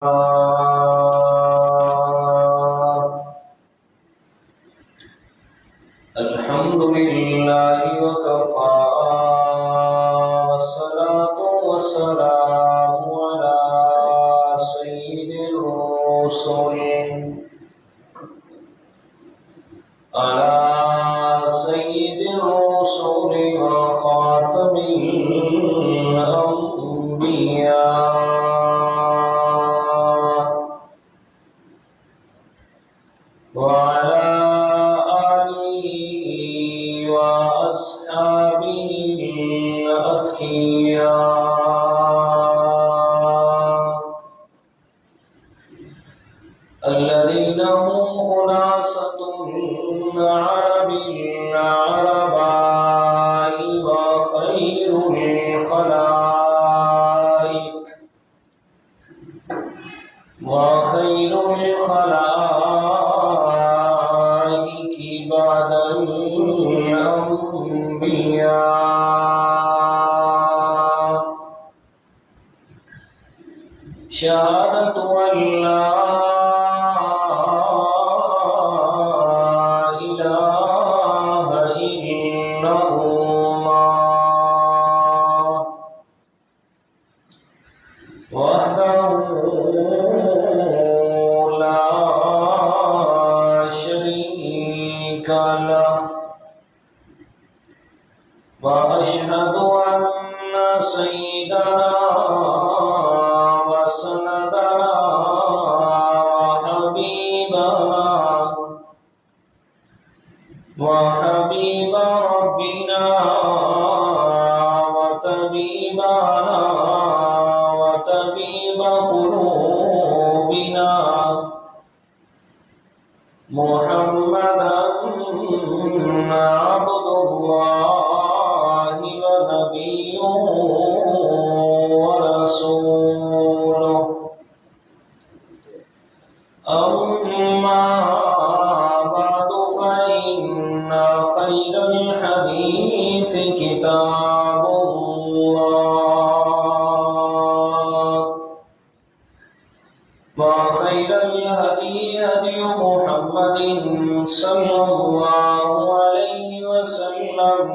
الحمد لله وكفى والصلاة والسلام على سيد الرسل وخاتم الأنبياء وعلى آله وأصحابه الأتقياء الذين هم خلاصة العرب العرباء وخير الخلائق بعد الأنبياء شهادة أن لا إله إلا الله وحده لا شريك له وأشهد أن سيدنا وسندنا وحبيب ربنا وطبيبنا وطبيب قلوبنا محمدا عبد الله ونبيه ورسوله أما بعد فإن خير الحديث كتاب الله وخير الهدي هدي محمد صلى الله عليه وسلم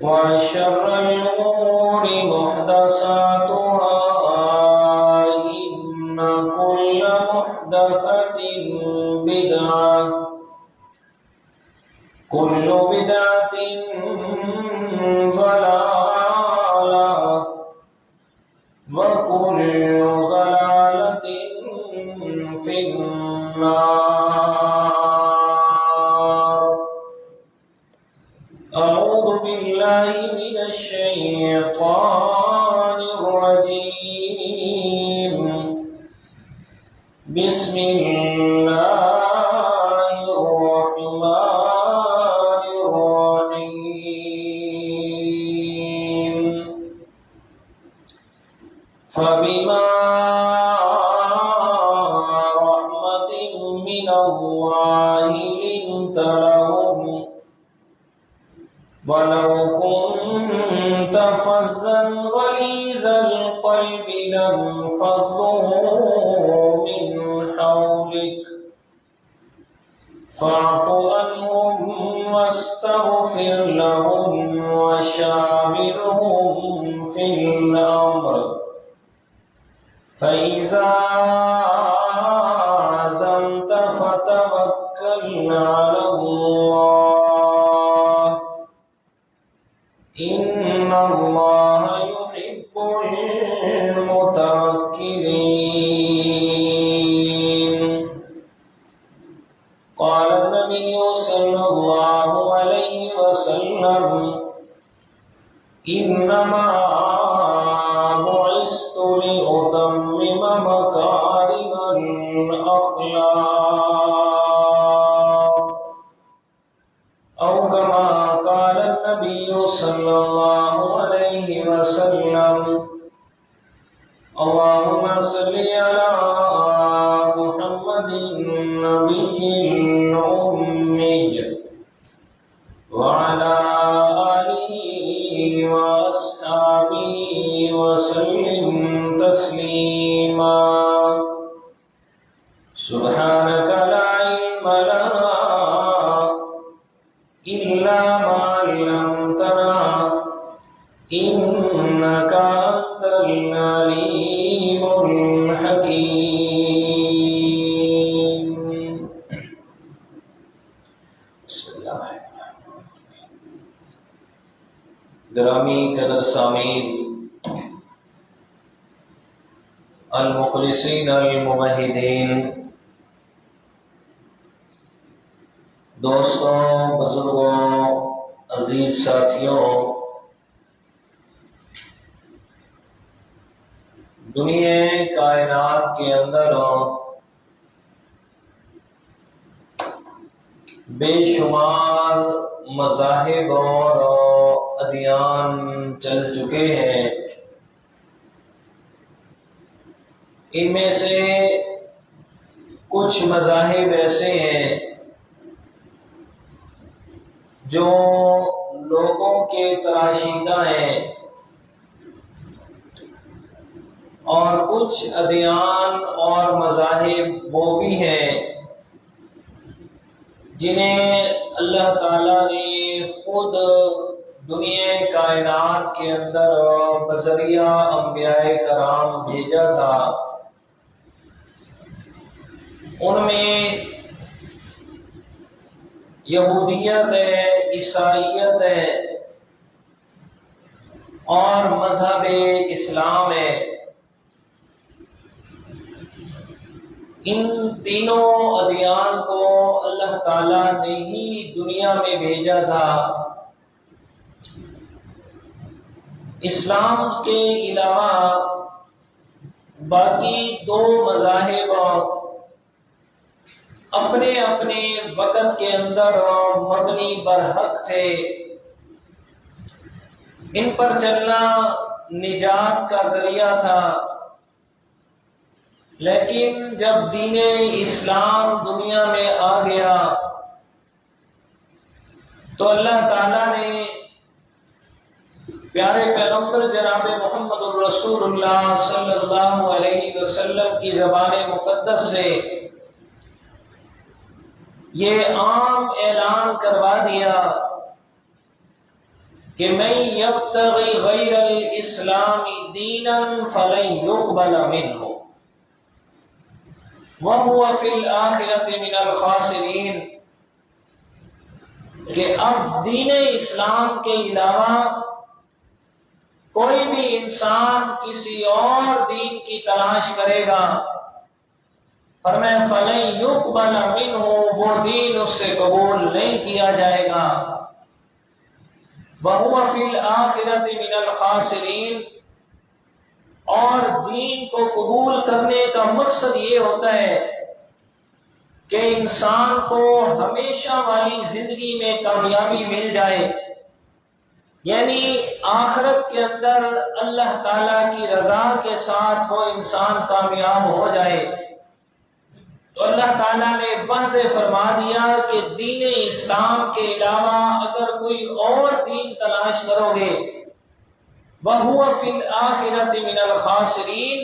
وشر الأمور محدثاتها إن كل محدثة بدعة كل بدعة ضلالة وكل ضلالة في النار. أعوذ بالله من الشيطان الرجيم. بسم الله الرحمن الرحيم. فبما رحمة من الله لنت لهم ولو كنت فظا غليظ القلب لانفضوا من حولك فاعف عنهم واستغفر لهم وشاورهم في الأمر فإذا عزمت فتوكل على الله إن الله يحب المتوكلين. قال النبي صلى الله عليه وسلم إنما بعثت لأتمم مكارم الأخلاق أو كما قال النبي صلى الله عليه وسلم. اللهم صل على محمد النبي الأمي وعلى آله وأصحابه وسلم تسليما. حكيما سبحانك لا علم لنا إلا ما علمتنا إنك أنت العليم الحكيم. بسم اللہ. گرامی قدر سامعین، المخلصین الموحدین، دوستوں، بزرگوں، عزیز ساتھیوں، دنیا کائنات کے اندر بے شمار مذاہب اور ادیان چل چکے ہیں. ان میں سے کچھ مذاہب ایسے ہیں جو لوگوں کے تراشیدہ ہیں، اور کچھ ادیان اور مذاہب وہ بھی ہیں جنہیں اللہ تعالیٰ نے خود دنیا کائنات کے اندر بذریعہ انبیاء کرام بھیجا تھا. ان میں یہودیت ہے، عیسائیت ہے اور مذہب اسلام ہے. ان تینوں ادیان کو اللہ تعالیٰ نے ہی دنیا میں بھیجا تھا. اسلام کے علاوہ باقی دو مذاہب اپنے اپنے وقت کے اندر مبنی برحق تھے. ان پر چلنا نجات کا ذریعہ تھا، لیکن جب دین اسلام دنیا میں آ گیا تو اللہ تعالیٰ نے پیارے پیغمبر جناب محمد الرسول اللہ صلی اللہ علیہ وسلم کی زبان مقدس سے یہ عام اعلان کروا دیا کہ من یبتغی غیر الاسلام دینا فلن یقبل منہ وَهُوَ فِي الْآخِرَةِ مِنَ الْخَاسِرِينَ، کہ اب دین اسلام کے علاوہ کوئی بھی انسان کسی اور دین کی تلاش کرے گا، فرمایا فَلَن يُقْبَلَ مِنْهُ، وہ دین اس سے قبول نہیں کیا جائے گا. وَهُوَ فِي الْآخِرَةِ مِنَ الْخَاسِرِينَ، اور دین کو قبول کرنے کا مقصد یہ ہوتا ہے کہ انسان کو ہمیشہ والی زندگی میں کامیابی مل جائے، یعنی آخرت کے اندر اللہ تعالیٰ کی رضا کے ساتھ وہ انسان کامیاب ہو جائے. تو اللہ تعالیٰ نے واضح فرما دیا کہ دین اسلام کے علاوہ اگر کوئی اور دین تلاش کرو گے، وَهُوَ فِي الْآخِرَةِ مِنَ الْخَاسِرِينَ،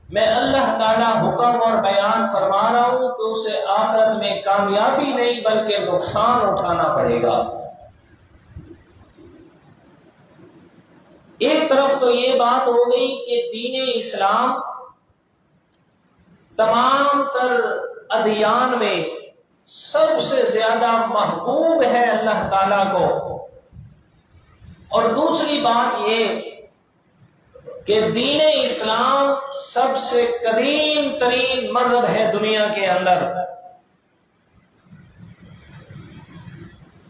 میں اللہ تعالیٰ حکم اور بیان فرما رہا ہوں کہ اسے آخرت میں کامیابی نہیں بلکہ نقصان اٹھانا پڑے گا. ایک طرف تو یہ بات ہو گئی کہ دین اسلام تمام تر ادیان میں سب سے زیادہ محبوب ہے اللہ تعالیٰ کو، اور دوسری بات یہ کہ دین اسلام سب سے قدیم ترین مذہب ہے دنیا کے اندر.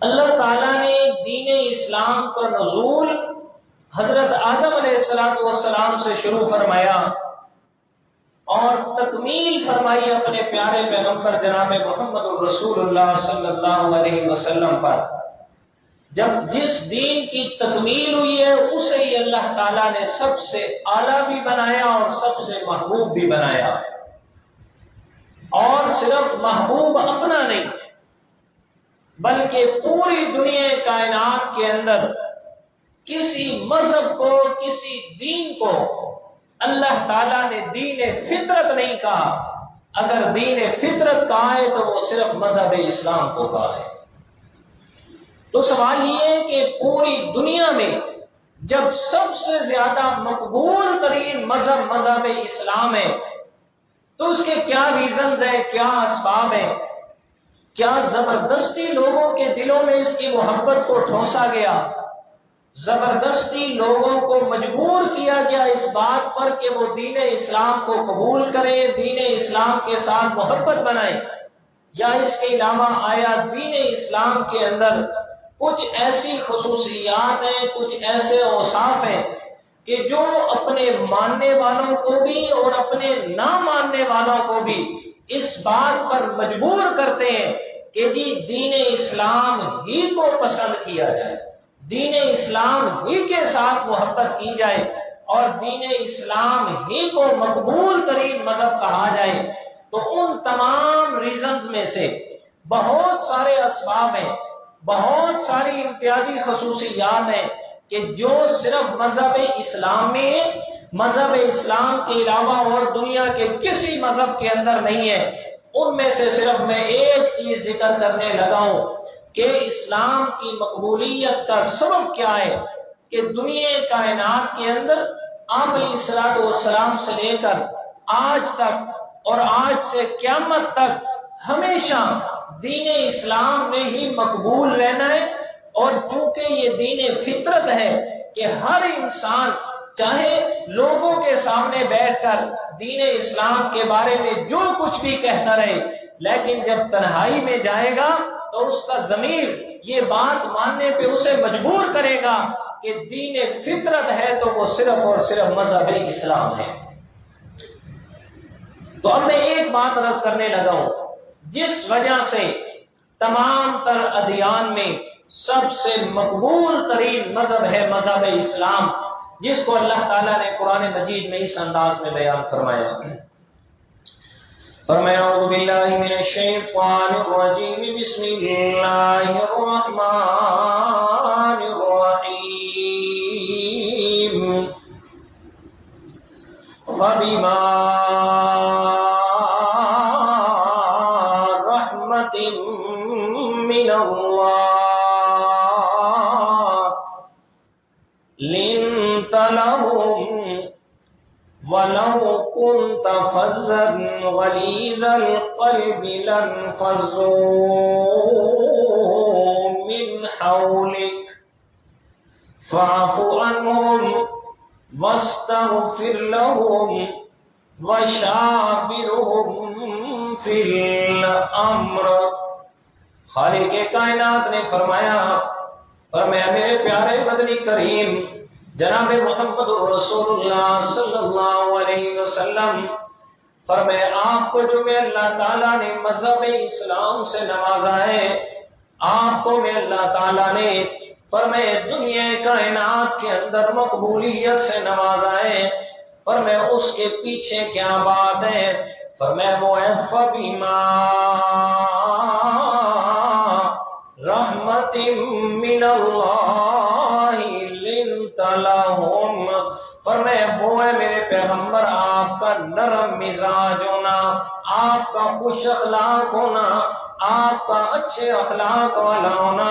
اللہ تعالیٰ نے دین اسلام کا نزول حضرت آدم علیہ السلام سے شروع فرمایا اور تکمیل فرمائی اپنے پیارے پیغمبر جناب محمد الرسول اللہ صلی اللہ علیہ وسلم پر. جب جس دین کی تکمیل ہوئی ہے اسے ہی اللہ تعالیٰ نے سب سے اعلیٰ بھی بنایا اور سب سے محبوب بھی بنایا. اور صرف محبوب اپنا نہیں بلکہ پوری دنیا کائنات کے اندر کسی مذہب کو، کسی دین کو اللہ تعالیٰ نے دین فطرت نہیں کہا. اگر دین فطرت کہا ہے تو وہ صرف مذہب اسلام کو کہا ہے. تو سوال یہ ہے کہ پوری دنیا میں جب سب سے زیادہ مقبول ترین مذہب اسلام ہے تو اس کے کیا ریزنز ہیں، کیا اسباب ہیں؟ کیا زبردستی لوگوں کے دلوں میں اس کی محبت کو ٹھونسا گیا؟ زبردستی لوگوں کو مجبور کیا گیا اس بات پر کہ وہ دین اسلام کو قبول کریں، دین اسلام کے ساتھ محبت بنائیں؟ یا اس کے علاوہ آیا دین اسلام کے اندر کچھ ایسی خصوصیات ہیں، کچھ ایسے اوصاف ہیں کہ جو اپنے ماننے والوں کو بھی اور اپنے نہ ماننے والوں کو بھی اس بات پر مجبور کرتے ہیں کہ جی دین اسلام ہی کو پسند کیا جائے، دین اسلام ہی کے ساتھ محبت کی جائے اور دین اسلام ہی کو مقبول ترین مذہب کہا جائے؟ تو ان تمام ریزنز میں سے بہت سارے اسباب ہیں، بہت ساری امتیازی خصوصیات ہیں کہ جو صرف مذہب اسلام میں، مذہب اسلام کے علاوہ اور دنیا کے کسی مذہب کے اندر نہیں ہے. ان میں سے صرف میں ایک چیز ذکر کرنے لگا ہوں کہ اسلام کی مقبولیت کا سبب کیا ہے کہ دنیا کائنات کے اندر آپ علیہ الصلوۃ والسلام سے لے کر آج تک اور آج سے قیامت تک ہمیشہ دین اسلام میں ہی مقبول رہنا ہے. اور چونکہ یہ دین فطرت ہے کہ ہر انسان چاہے لوگوں کے سامنے بیٹھ کر دین اسلام کے بارے میں جو کچھ بھی کہتا رہے، لیکن جب تنہائی میں جائے گا تو اس کا ضمیر یہ بات ماننے پہ اسے مجبور کرے گا کہ دین فطرت ہے تو وہ صرف اور صرف مذہب اسلام ہے. تو اب میں ایک بات عرض کرنے لگا ہوں، جس وجہ سے تمام تر ادیان میں سب سے مقبول ترین مذہب ہے مذہب اسلام، جس کو اللہ تعالیٰ نے قرآن مجید میں اس انداز میں بیان فرمایا. فرمایا اعوذ باللہ من الشیطان الرجیم بسم اللہ الرحمن الرحیم. فبما رحمت من اللہ لنت لهم ولو كنت فظا غليظ القلب لانفضوا من حولك فاعف عنهم واستغفر لهم وشاورهم في الامر. خالق کائنات نے فرمایا میرے پیارے مدنی کریم جناب محمد رسول اللہ صلی اللہ علیہ وسلم، فرمایا آپ کو جو میں اللہ تعالیٰ نے مذہب اسلام سے نوازا ہے، آپ کو میں اللہ تعالیٰ نے فرمایا دنیا کائنات کے اندر مقبولیت سے نوازا ہے، فرمایا اس کے پیچھے کیا بات ہے؟ فرمایا وہ ہے فبما رحمت من اللہ لنت لهم. فرمایا وہ ہے میرے پیغمبر آپ کا نرم مزاج ہونا، آپ کا خوش اخلاق ہونا، آپ کا اچھے اخلاق والا ہونا.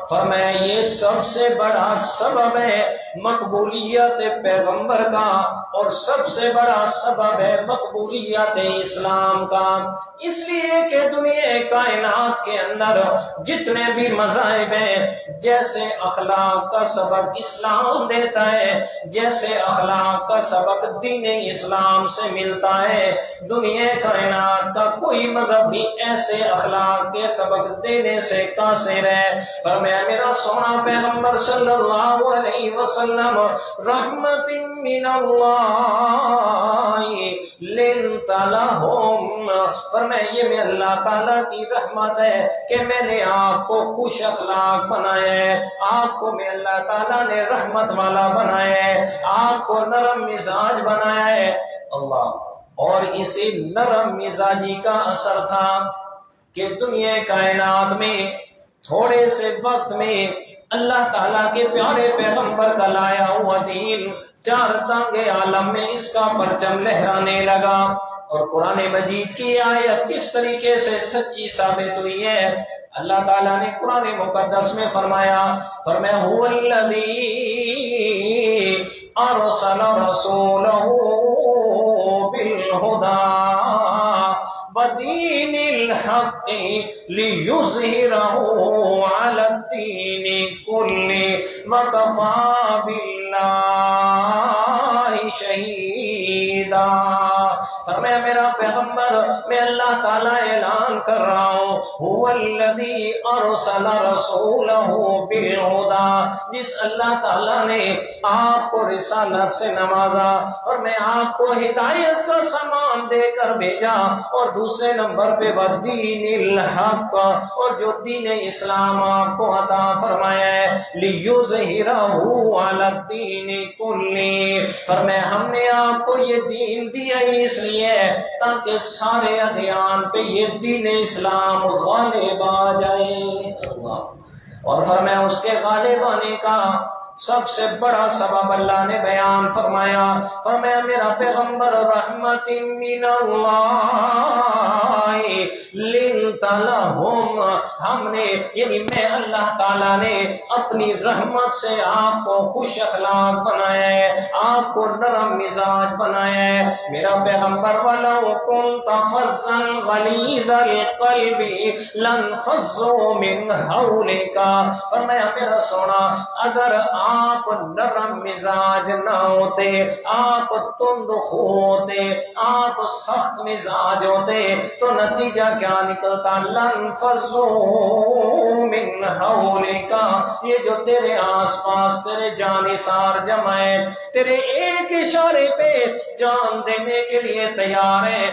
فرمایا یہ سب سے بڑا سبب ہے مقبولیت پیغمبر کا اور سب سے بڑا سبب ہے مقبولیت اسلام کا. اس لیے کہ دنیا کائنات کے اندر جتنے بھی مذاہب ہیں، جیسے اخلاق کا سبق اسلام دیتا ہے، جیسے اخلاق کا سبق دین اسلام سے ملتا ہے، دنیا کائنات کا کوئی مذہب بھی ایسے اخلاق کے سبق دینے سے قاصر ہے. فرمایا میرا سونا پیغمبر صلی اللہ علیہ وسلم رحمت من اللہ لنت لهم. فرمایا یہ میں اللہ تعالیٰ کی رحمت ہے کہ میں نے آپ کو خوش اخلاق بنایا ہے، آپ کو میں اللہ تعالیٰ نے رحمت والا بنایا ہے، آپ کو نرم مزاج بنایا ہے. اللہ اور اسی نرم مزاجی کا اثر تھا کہ دنیا کائنات میں تھوڑے سے وقت میں اللہ تعالیٰ کے پیارے پیغمبر کا لایا ہوا دین چار تانگے عالم میں اس کا پرچم لہرانے لگا۔ اور قرآن مجید کی آیت کس طریقے سے سچی ثابت ہوئی ہے؟ اللہ تعالیٰ نے قرآن مقدس میں فرمایا هو الذی ارسل رسولہ بالہدی ودین الحق لیظہرہ علی الدین کلہ وکفی باللہ شہیدا۔ فرمایا میرا پیغمبر، میں اللہ تعالیٰ اعلان کر رہا ہوں، هو الذی ارسل رسولہ بالہدی، جس اللہ تعالیٰ نے آپ کو رسالت سے نوازا اور میں آپ کو ہدایت کا سامان دے کر بھیجا، اور دوسرے نمبر پہ والدین الحق، اور جو دین اسلام آپ کو عطا فرمایا ہے، لیظہرہ علی الدین کلہ، فرمایا ہم نے آپ کو یہ دین دیا اس لیے تاکہ سارے ادیان پہ یہ دین اسلام غالب آ جائے۔ اور فرمایا اس کے غالب آنے کا سب سے بڑا سبب اللہ نے بیان فرمایا میرا پیغمبر رحمت من اللہ لنت لہم، ہم نے یعنی میں اللہ تعالیٰ نے اپنی رحمت سے آپ کو خوش اخلاق بنایا ہے، آپ کو نرم مزاج بنایا ہے میرا پیغمبر۔ وَلَوْ كُنْتَ فَظًّا غَلِيظَ الْقَلْبِ لَانفَضُّوا مِنْ حَوْلِكَ، فرمایا میرا سونا اگر آپ نرم مزاج نہ ہوتے، آپ تند خو ہوتے، آپ سخت مزاج ہوتے تو نتیجہ کیا نکلتا؟ لَانفَضُّوا مِنْ حَوْلِكَ، یہ جو تیرے آس پاس تیرے جانثار جمع ہے، تیرے ایک اشارے پہ جان دینے کے لیے تیار ہے،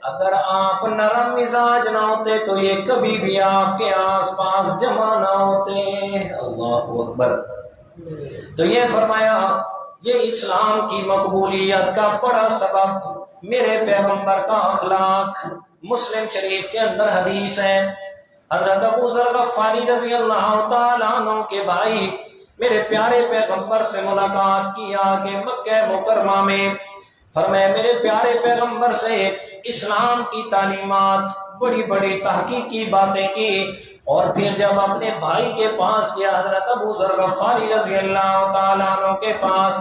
اگر آپ نرم مزاج نہ ہوتے تو یہ کبھی بھی آپ کے آس پاس جمع نہ ہوتے۔ اللہ اکبر۔ تو یہ فرمایا یہ اسلام کی مقبولیت کا بڑا سبب میرے پیغمبر کا اخلاق۔ مسلم شریف کے اندر حدیث ہے، حضرت ابو ذر غفاری رضی اللہ تعالیٰ عنہ کے بھائی میرے پیارے پیغمبر سے ملاقات کی آگے مکہ مکرمہ میں، فرمایا میرے پیارے پیغمبر سے اسلام کی تعلیمات، بڑی بڑی تحقیقی باتیں کی، اور پھر جب اپنے بھائی کے پاس گیا حضرت ابو ذر غفاری رضی اللہ تعالیٰ عنہ کے پاس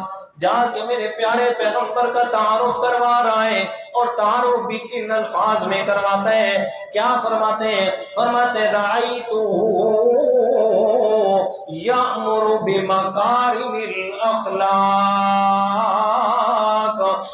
جا کے میرے پیارے پیغمبر کا تعارف کروا رہا ہے، اور تعارف بھی کن الفاظ میں کرواتے ہیں، کیا فرماتے ہیں؟ فرماتے رأیتہ یأمر بمکارم الاخلاق،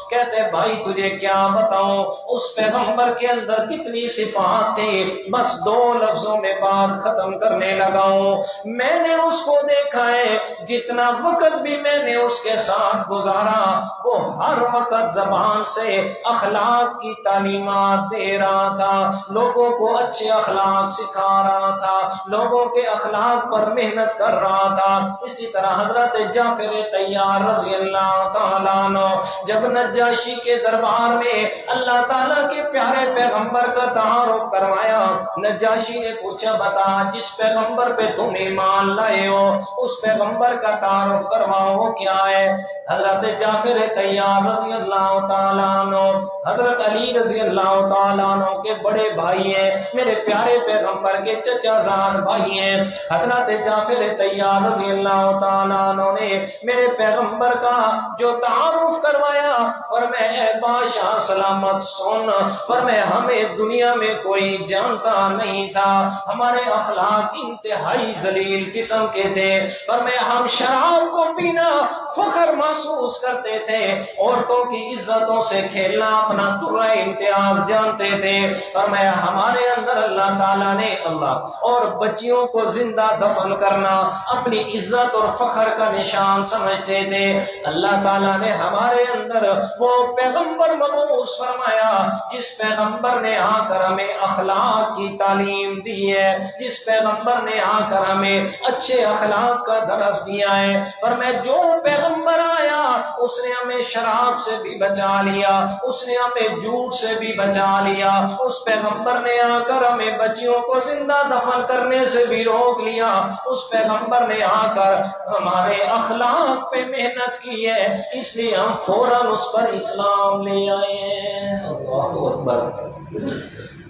کہتے بھائی تجھے کیا بتاؤں اس پیغمبر کے اندر کتنی صفات تھی، بس دو لفظوں میں بات ختم کرنے لگا ہوں۔ میں نے اس کو دیکھا ہے جتنا وقت بھی میں نے اس کے ساتھ گزارا وہ ہر وقت زبان سے اخلاق کی تعلیمات دے رہا تھا، لوگوں کو اچھے اخلاق سکھا رہا تھا، لوگوں کے اخلاق پر محنت کر رہا تھا۔ اسی طرح حضرت جعفر طیار رضی اللہ تعالیٰ عنہ جب نجاشی کے دربار میں اللہ تعالیٰ کے پیارے پیغمبر کا تعارف کروایا، نجاشی نے پوچھا بتا جس پیغمبر پہ تم ایمان لائے ہو اس پیغمبر کا تعارف کرواؤ وہ کیا ہے؟ حضرت جعفر طیار رضی اللہ تعالیٰ عنہ حضرت علی رضی اللہ تعالیٰ عنہ کے بڑے بھائی ہیں، میرے پیارے پیغمبر کے چچا زاد بھائی ہیں۔ حضرت جعفر طیار رضی اللہ تعالیٰ عنہ نے میرے پیغمبر کا جو تعارف کروایا، فرمایا اے بادشاہ سلامت سن، فرمایا ہمیں دنیا میں کوئی جانتا نہیں تھا، ہمارے اخلاق انتہائی ذلیل قسم کے تھے، فرمایا ہم شراب کو پینا فخر محسوس کرتے تھے، عورتوں کی عزتوں سے کھیلنا اپنا ترا امتیاز جانتے تھے، فرمایا ہمارے اندر اللہ تعالیٰ نے اور بچیوں کو زندہ دفن کرنا اپنی عزت اور فخر کا نشان سمجھتے تھے۔ اللہ تعالیٰ نے ہمارے اندر وہ پیغمبر مبعوث فرمایا جس پیغمبر نے آ کر ہمیں اخلاق کی تعلیم دی ہے، جس پیغمبر نے آ کر ہمیں اچھے اخلاق کا درس دیا ہے، فرمایا جو پیغمبر پیغمبر آیا اس نے ہمیں شراب سے بھی بچا لیا، اس نے ہمیں جھوٹ سے بھی بچا لیا، اس پیغمبر نے آ کر ہمیں بچیوں کو زندہ دفن کرنے سے بھی روک لیا، اس پیغمبر نے آ کر ہمارے اخلاق پہ محنت کی ہے، اس لیے ہم فوراً اس پر اسلام لے آئے ہیں۔ اللہ اکبر۔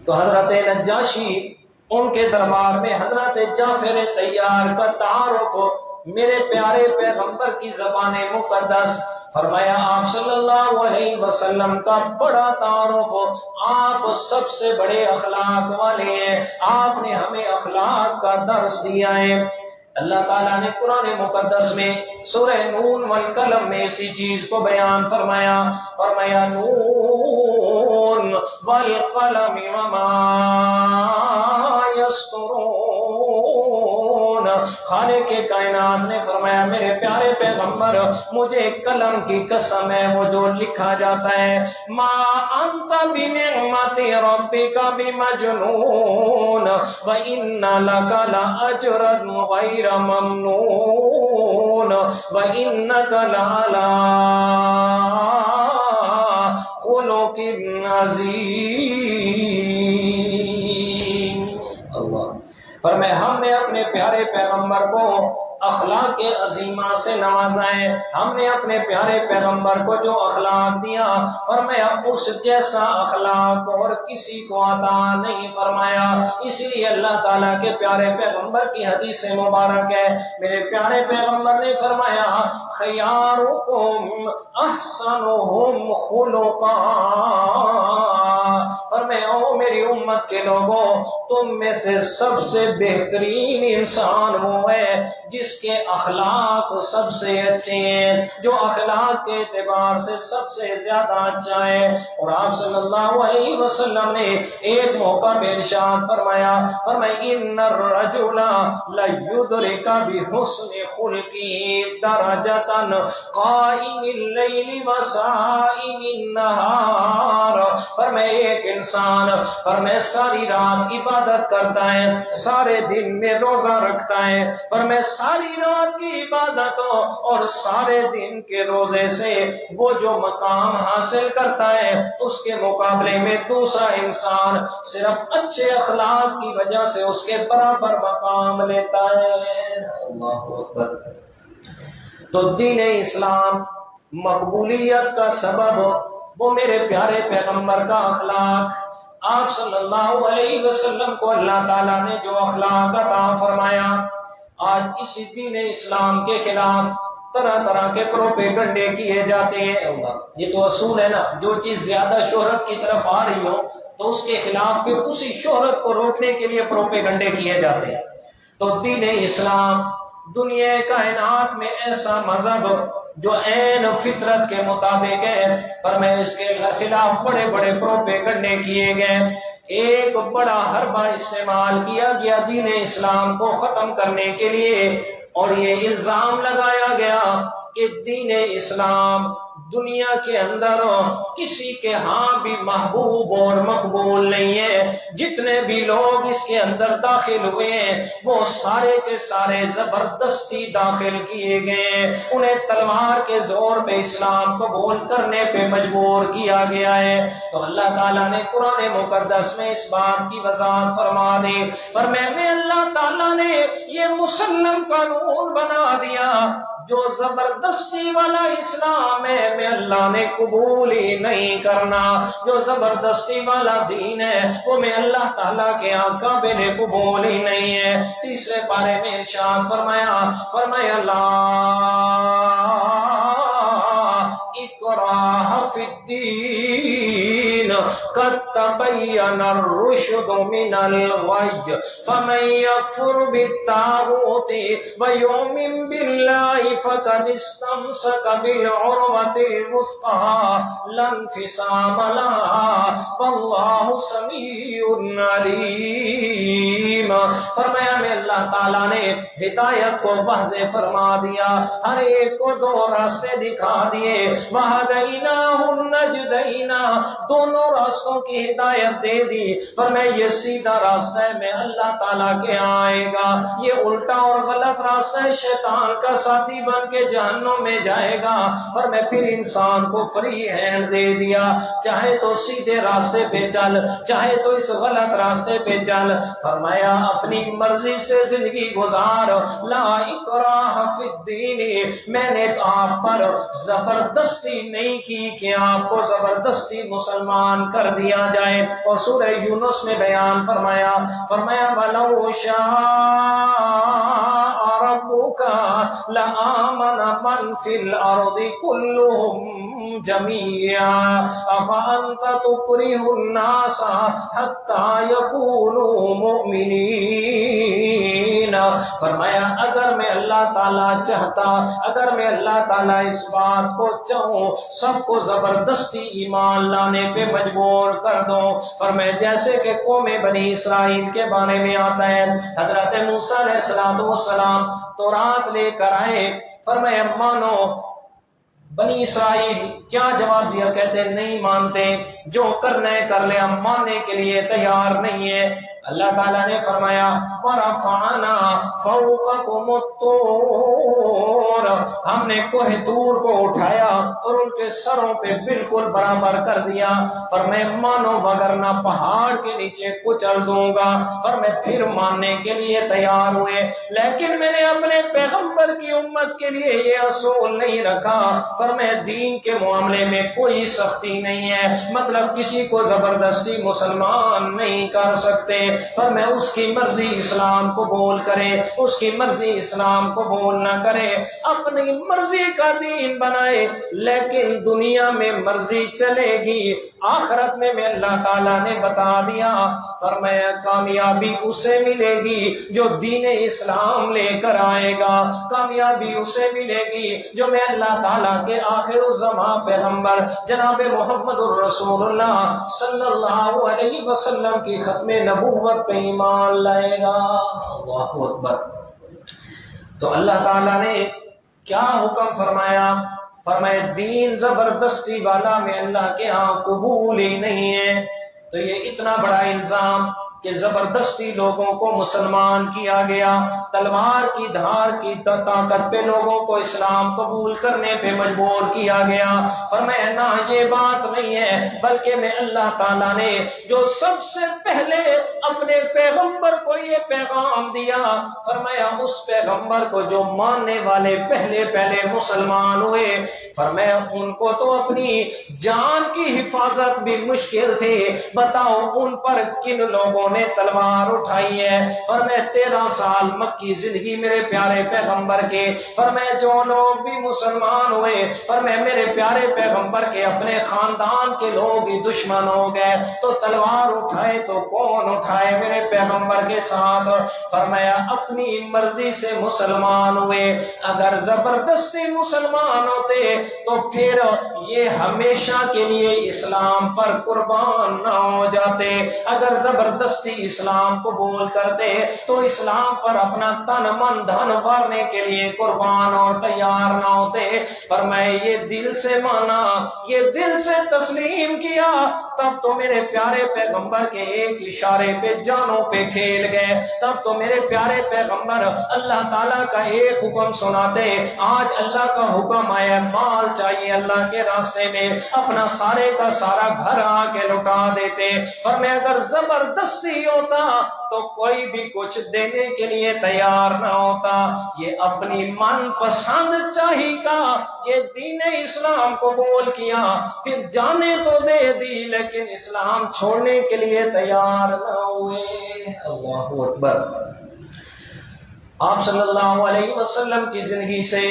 تو حضرت نجاشی ان کے دربار میں حضرت جعفر طیار کا تعارف میرے پیارے پیغمبر کی زبان مقدس، فرمایا آپ صلی اللہ علیہ وسلم کا بڑا تعارف، آپ سب سے بڑے اخلاق والے ہیں، آپ نے ہمیں اخلاق کا درس دیا ہے۔ اللہ تعالیٰ نے قرآن مقدس میں سورہ نون والقلم میں اسی چیز کو بیان فرمایا، فرمایا نون والقلم وما یسطرون۔ خالق کے کائنات نے فرمایا میرے پیارے پیغمبر مجھے قلم کی قسم ہے وہ جو لکھا جاتا ہے، ما انت بنعمت ربک بمجنون وان لک لاجرا غیر ممنون وانک لعلی خلق عظیم۔ اللہ فرمایا ہم نے اپنے پیارے پیغمبر کو اخلاق عظیمہ سے نوازا ہے، ہم نے اپنے پیارے پیغمبر کو جو اخلاق دیا فرمایا اس جیسا اخلاق اور کسی کو عطا نہیں فرمایا۔ اسی لیے اللہ تعالیٰ کے پیارے پیغمبر کی حدیث مبارک ہے، میرے پیارے پیغمبر نے فرمایا خیارکم احسنہم خلقا، فرمایا او میری امت کے لوگوں تم میں سے سب سے بہترین انسان وہ ہے جس کے اخلاق سب سے اچھے ہیں، جو اخلاق کے اعتبار سے سب سے زیادہ اچھا ہے۔ اور آپ صلی اللہ علیہ وسلم نے ایک موقع پہ ارشاد فرمایا، فرمایا ان الرجل لیدرک بحسن خلقہ درجۃ قائم اللیل وصائم النہار، فرمایا ایک انسان فرمایا ساری رات عبادت کرتا ہے، سارے دن میں روزہ رکھتا ہے، فرمایا ساری رات کی عبادتوں اور سارے دن کے روزے سے وہ جو مقام حاصل کرتا ہے اس کے مقابلے میں دوسرا انسان صرف اچھے اخلاق کی وجہ سے اس کے برابر مقام لیتا ہے۔ اللہ اکبر۔ تو دین اسلام مقبولیت کا سبب وہ میرے پیارے پیغمبر کا اخلاق، آپ صلی اللہ علیہ وسلم کو اللہ تعالیٰ نے جو اخلاق عطا فرمایا، آج اسی دین اسلام کے خلاف طرح طرح کے پروپیگنڈے کیے جاتے ہیں۔ یہ تو اصول ہے نا، جو چیز زیادہ شہرت کی طرف آ رہی ہو تو اس کے خلاف پھر اسی شہرت کو روکنے کے لیے پروپیگنڈے کیے جاتے ہیں۔ تو دین اسلام دنیا کائنات میں ایسا مذہب جو عین فطرت کے مطابق ہے، فرمایا اس کے خلاف بڑے بڑے پروپیگنڈے کیے گئے، ایک بڑا حربہ استعمال کیا گیا دین اسلام کو ختم کرنے کے لیے، اور یہ الزام لگایا گیا کہ دین اسلام دنیا کے اندر کسی کے ہاں بھی محبوب اور مقبول نہیں ہے، جتنے بھی لوگ اس کے اندر داخل ہوئے ہیں وہ سارے کے سارے زبردستی داخل کیے گئے، انہیں تلوار کے زور پہ اسلام قبول کرنے پہ مجبور کیا گیا ہے۔ تو اللہ تعالیٰ نے قرآن مقدس میں اس بات کی وضاحت فرما دی، فرمایا میں اللہ تعالیٰ نے یہ مسلم قانون بنا دیا، جو زبردستی والا اسلام ہے میں اللہ نے قبول ہی نہیں کرنا، جو زبردستی والا دین ہے وہ میں اللہ تعالیٰ کے آقا میرے قبول ہی نہیں ہے۔ تیسرے پارے میں ارشاد فرمایا، فرمایا لا اکراہ فی الدین قد تبین الرشد من الغی فمن یکفر بالطاغوت ویؤمن باللہ فقد استمسک بالعروۃ الوثقی لا انفصام لہا واللہ سمیع علیم۔ فرمایا میں اللہ تعالیٰ نے ہدایت کو واضح فرما دیا، ہر ایک کو دو راستے دکھا دیے، وہدیناہ النجدین، دونوں راستوں کی ہدایت دے دی، فرمایا یہ سیدھا راستہ ہے میں اللہ تعالیٰ کے آئے گا، یہ الٹا اور غلط راستہ ہے شیطان کا ساتھی بن کے جہنم میں جائے گا۔ فرمایا پھر انسان کو فری ہینڈ دے دیا، چاہے تو سیدھے راستے پہ چل، چاہے تو اس غلط راستے پہ چل۔ فرمایا اپنی مرضی سے زندگی گزار، لا اکراہ فی الدین، میں نے آپ پر زبردستی نہیں کی کہ آپ کو زبردستی مسلمان کر دیا جائے۔ اور سورہ یونس میں بیان فرمایا وَلَوْ شَاءَ رَبُّكَ لَآمَنَ مَنْ فِي الْأَرْضِ كُلُّهُمْ جَمِيعًا أَفَأَنْتَ تُكْرِهُ النَّاسَ حَتَّى يَكُونُوا مُؤْمِنِينَ۔ فرمایا اگر میں اللہ تعالیٰ چاہتا، اگر میں اللہ تعالیٰ اس بات کو چاہوں سب کو زبردستی ایمان لانے پہ مجبور کر دوں۔ فرمایا جیسے کہ قوم بنی اسرائیل کے بارے میں آتا ہے، حضرت موسیٰ علیہ السلام تورات لے کر آئے، فرمایا مانو، بنی اسرائیل کیا جواب دیا؟ کہتے نہیں مانتے، جو کرنا ہے کر لے، ہم ماننے کے لیے تیار نہیں ہے۔ اللہ تعالیٰ نے فرمایا وَرَفَعْنَا فَوْقَكُمُ الطُّورَ، ہم نے کوہ طور کو اٹھایا اور ان کے سروں پہ بالکل برابر کر دیا۔ فرمایا مانو وگرنہ پہاڑ کے نیچے کچل دوں گا۔ فرمایا پھر ماننے کے لیے تیار ہوئے، لیکن میں نے اپنے پیغمبر کی امت کے لیے یہ اصول نہیں رکھا۔ فرمایا دین کے معاملے میں کوئی سختی نہیں ہے، مطلب کسی کو زبردستی مسلمان نہیں کر سکتے۔ فرمایا اس کی مرضی اسلام قبول کرے، اس کی مرضی اسلام قبول نہ کرے، اپنی مرضی کا دین بنائے، لیکن دنیا میں مرضی چلے گی، آخرت میں اللہ تعالیٰ نے بتا دیا۔ فرمایا کامیابی اسے ملے گی جو دین اسلام لے کر آئے گا، کامیابی اسے ملے گی جو میں اللہ تعالیٰ کے آخر الزمان پیغمبر جناب محمد الرسول اللہ صلی اللہ علیہ وسلم کی ختم نبوت پہ ایمان لائے گا۔ اللہ اکبر۔ تو اللہ تعالیٰ نے کیا حکم فرمایا؟ فرمایا دین زبردستی والا میں اللہ کے ہاں قبول ہی نہیں ہے۔ تو یہ اتنا بڑا الزام کہ زبردستی لوگوں کو مسلمان کیا گیا، تلوار کی دھار کی طاقت پہ لوگوں کو اسلام قبول کرنے پہ مجبور کیا گیا۔ فرمایا نہ یہ بات نہیں ہے، بلکہ میں اللہ تعالیٰ نے جو سب سے پہلے اپنے پیغمبر کو یہ پیغام دیا، فرمایا اس پیغمبر کو جو ماننے والے پہلے مسلمان ہوئے، فرمایا ان کو تو اپنی جان کی حفاظت بھی مشکل تھی، بتاؤ ان پر کن لوگوں نے تلوار اٹھائی ہے۔ فرمایا 13 سال مکی زندگی میرے پیارے پیغمبر کے، فرمایا جو لوگ بھی مسلمان ہوئے، فرمایا میرے پیارے پیغمبر کے اپنے خاندان کے لوگ ہی دشمن ہو گئے، تو تلوار اٹھائے تو کون اٹھائے؟ میرے پیغمبر کے ساتھ۔ فرمایا اپنی مرضی سے مسلمان ہوئے، اگر زبردستی مسلمان ہوتے تو پھر یہ ہمیشہ کے لیے اسلام پر قربان نہ ہو جاتے، اگر زبردستی اسلام قبول کرتے تو اسلام پر اپنا تن من دھن بھرنے کے لیے قربان اور تیار نہ ہوتے۔ فرمائے یہ دل سے مانا، یہ دل سے تسلیم کیا، تب تو میرے پیارے پیغمبر کے ایک اشارے پہ جانوں پہ کھیل گئے، تب تو میرے پیارے پیغمبر اللہ تعالیٰ کا ایک حکم سناتے۔ آج اللہ کا حکم آیا مال چاہیے اللہ کے راستے میں، اپنا سارے کا سارا گھر آ کے لٹا دیتے۔ فرمایا اگر زبردستی ہوتا تو کوئی بھی کچھ دینے کے لیے تیار نہ ہوتا، یہ اپنی من پسند چاہی کا یہ دین اسلام قبول کیا، پھر جانے تو دے دی لیکن اسلام چھوڑنے کے لیے تیار نہ ہوئے۔ اللہ اکبر۔ آپ صلی اللہ علیہ وسلم کی زندگی سے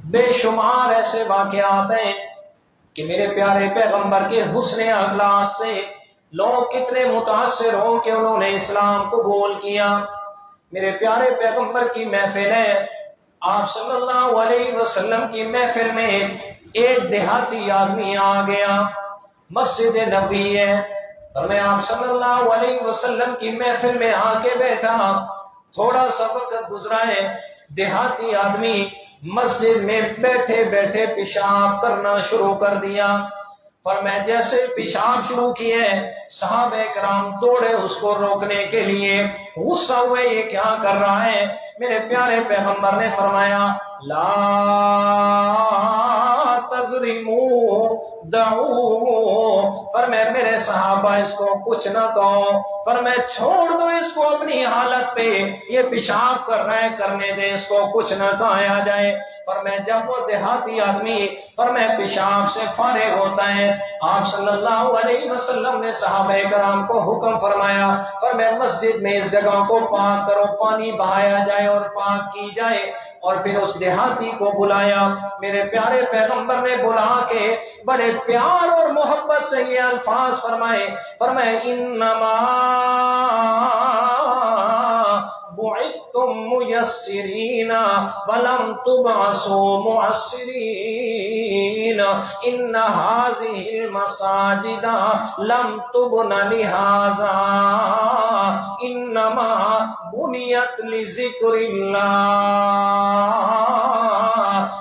بے شمار ایسے واقعات ہیں کہ میرے پیارے پیغمبر کے حسن اخلاق سے لوگ کتنے متاثر ہوں کہ انہوں نے اسلام قبول کیا۔ میرے پیارے پیغمبر کی محفل ہے، آپ صلی اللہ علیہ وسلم کی محفل میں ایک دیہاتی آدمی آ گیا، مسجد نبوی ہے، اور میں آپ صلی اللہ علیہ وسلم کی محفل میں آ کے بیٹھا، تھوڑا سا وقت گزرا ہے، دیہاتی آدمی مسجد میں بیٹھے بیٹھے پیشاب کرنا شروع کر دیا۔ فرمایا جیسے پیشاب شروع کیے صحابہ کرام دوڑے اس کو روکنے کے لیے، غصہ ہوئے یہ کیا کر رہا ہے۔ میرے پیارے پیغمبر نے فرمایا لا تظلموا دعو، فرمایا میرے صحابہ اس کو کچھ نہ کہو، فرمایا چھوڑ دو اس کو اپنی حالت پہ، یہ پیشاب کر رہا ہے کرنے دے، اس کو کچھ نہ کہا جائے۔ فرمایا جب وہ دیہاتی آدمی فرمایا پیشاب سے فارغ ہوتا ہے، آپ صلی اللہ علیہ وسلم نے صحابہ کرام کو حکم فرمایا، فرمایا مسجد میں اس جگہ کو پاک کرو، پانی بہایا جائے اور پاک کی جائے۔ اور پھر اس دیہاتی کو بلایا، میرے پیارے پیغمبر نے بلا کے بڑے پیار اور محبت سے یہ الفاظ فرمائے، فرمائے انما بعثتم ميسرين ولم تبعثوا معسرين ان هذه المساجد لم تبن لهذا انما بنيت لذكر الله۔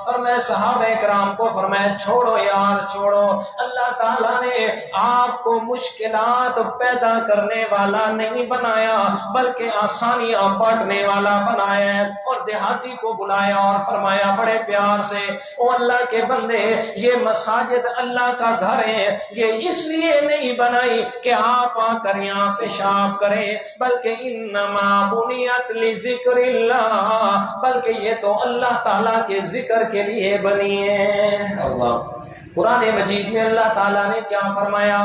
اور میں صحابہ کرام کو فرمایا چھوڑو یار چھوڑو، اللہ تعالیٰ نے آپ کو مشکلات پیدا کرنے والا نہیں بنایا بلکہ آسانیاں بانٹنے والا بنایا ہے۔ اور دیہاتی کو بلایا اور فرمایا بڑے پیار سے، او اللہ کے بندے یہ مساجد اللہ کا گھر ہے، یہ اس لیے نہیں بنائی کہ آپ آ کر یہاں پیشاب کریں، بلکہ انما بنیت لذکر اللہ، بلکہ یہ تو اللہ تعالیٰ کے ذکر کے لیے بنی ہے۔ اللہ قرآن مجید میں اللہ تعالیٰ نے کیا فرمایا؟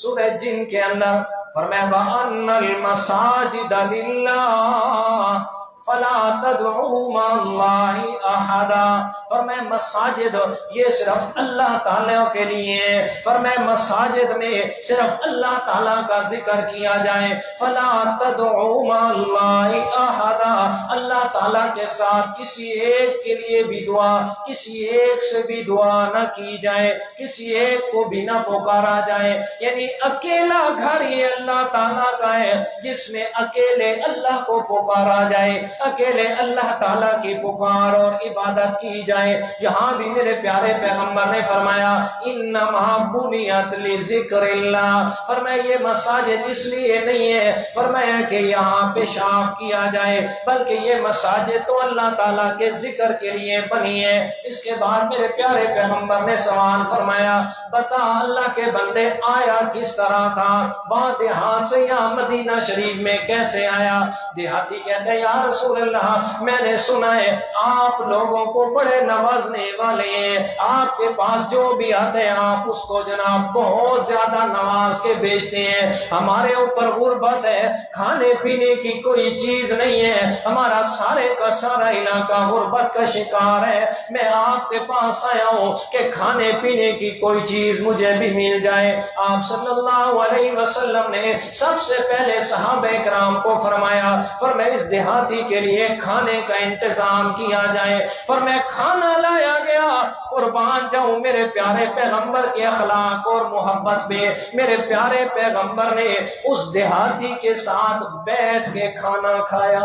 سورہ جن کے اندر فرمایا وَأَنَّ الْمَسَاجِدَ لِلَّهِ فَلَا تَدْعُوا مَعَ اللَّهِ أَحَدًا، فرمایا مساجد یہ صرف اللہ تعالیٰ کے لیے، فرمایا مساجد میں صرف اللہ تعالیٰ کا ذکر کیا جائے، فَلَا تَدْعُوا مَعَ اللَّهِ أَحَدًا، اللہ تعالیٰ کے ساتھ کسی ایک کے لیے بھی دعا، کسی ایک سے بھی دعا نہ کی جائے، کسی ایک کو بھی نہ پکارا جائے، یعنی اکیلا گھر یہ اللہ تعالیٰ کا ہے جس میں اکیلے اللہ کو پکارا جائے، اکیلے اللہ تعالیٰ کی پکار اور عبادت کی جائے۔ یہاں بھی میرے پیارے پیغمبر نے فرمایا انما بنیت لذکر اللہ، فرمایا یہ مساجد اس لیے نہیں ہے فرمایا کہ یہاں پیشاب کیا جائے، بلکہ یہ مساجد تو اللہ تعالیٰ کے ذکر کے لیے بنی ہے۔ اس کے بعد میرے پیارے پیغمبر نے سوال فرمایا بتا اللہ کے بندے آیا کس طرح تھا، وہاں دیہات سے یہاں مدینہ شریف میں کیسے آیا؟ دیہاتی کہتے ہیں یا رسول اللہ میں نے سنا ہے آپ لوگوں کو بڑے نوازنے والے ہیں، آپ کے پاس جو بھی آتے ہیں آپ اس کو جناب بہت زیادہ نواز کے بیچتے ہیں، ہمارے اوپر غربت ہے، کھانے پینے کی کوئی چیز نہیں ہے، ہمارا سارے کا سارا علاقہ غربت کا شکار ہے، میں آپ کے پاس آیا ہوں کہ کھانے پینے کی کوئی چیز مجھے بھی مل جائے۔ آپ صلی اللہ علیہ وسلم نے سب سے پہلے صحابہ کرام کو فرمایا فرمایا اس دیہاتی کے لیے کھانے کا انتظام کیا جائے، فرمایا کھانا لایا گیا، قربان جاؤں میرے پیارے پیغمبر کے اخلاق اور محبت میں میرے پیارے پیغمبر نے اس دیہاتی کے ساتھ بیٹھ کے کھانا کھایا۔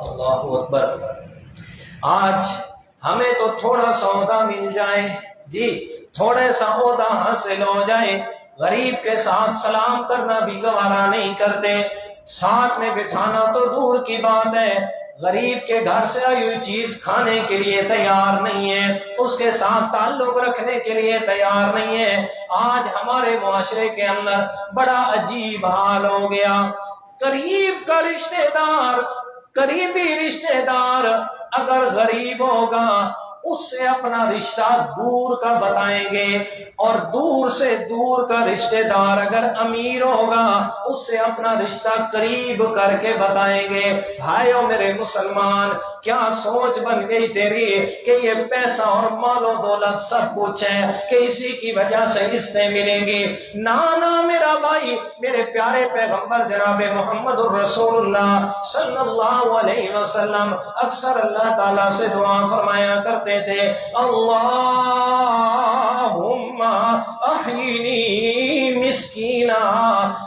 اللہ اکبر۔ آج ہمیں تو تھوڑا سا عہدہ مل جائے، جی تھوڑے سا عہدہ حاصل ہو جائے، غریب کے ساتھ سلام کرنا بھی گوارا نہیں کرتے، ساتھ میں بٹھانا تو دور کی بات ہے، غریب کے گھر سے آئی ہوئی چیز کھانے کے لیے تیار نہیں ہے، اس کے ساتھ تعلق رکھنے کے لیے تیار نہیں ہے۔ آج ہمارے معاشرے کے اندر بڑا عجیب حال ہو گیا، قریب کا رشتہ دار، قریبی رشتہ دار اگر غریب ہوگا اس سے اپنا رشتہ دور کا بتائیں گے، اور دور سے دور کا رشتہ دار اگر امیر ہوگا اس سے اپنا رشتہ قریب کر کے بتائیں گے۔ بھائیو میرے مسلمان، کیا سوچ بن گئی تیری کہ یہ پیسہ اور مال و دولت سب کچھ ہے کہ اسی کی وجہ سے رشتے ملیں گے؟ نانا میرا بھائی، میرے پیارے پیغمبر جناب محمد الرسول اللہ صلی اللہ علیہ وسلم اکثر اللہ تعالیٰ سے دعا فرمایا کرتے کرتے تھے اللہم احیینی مسکینا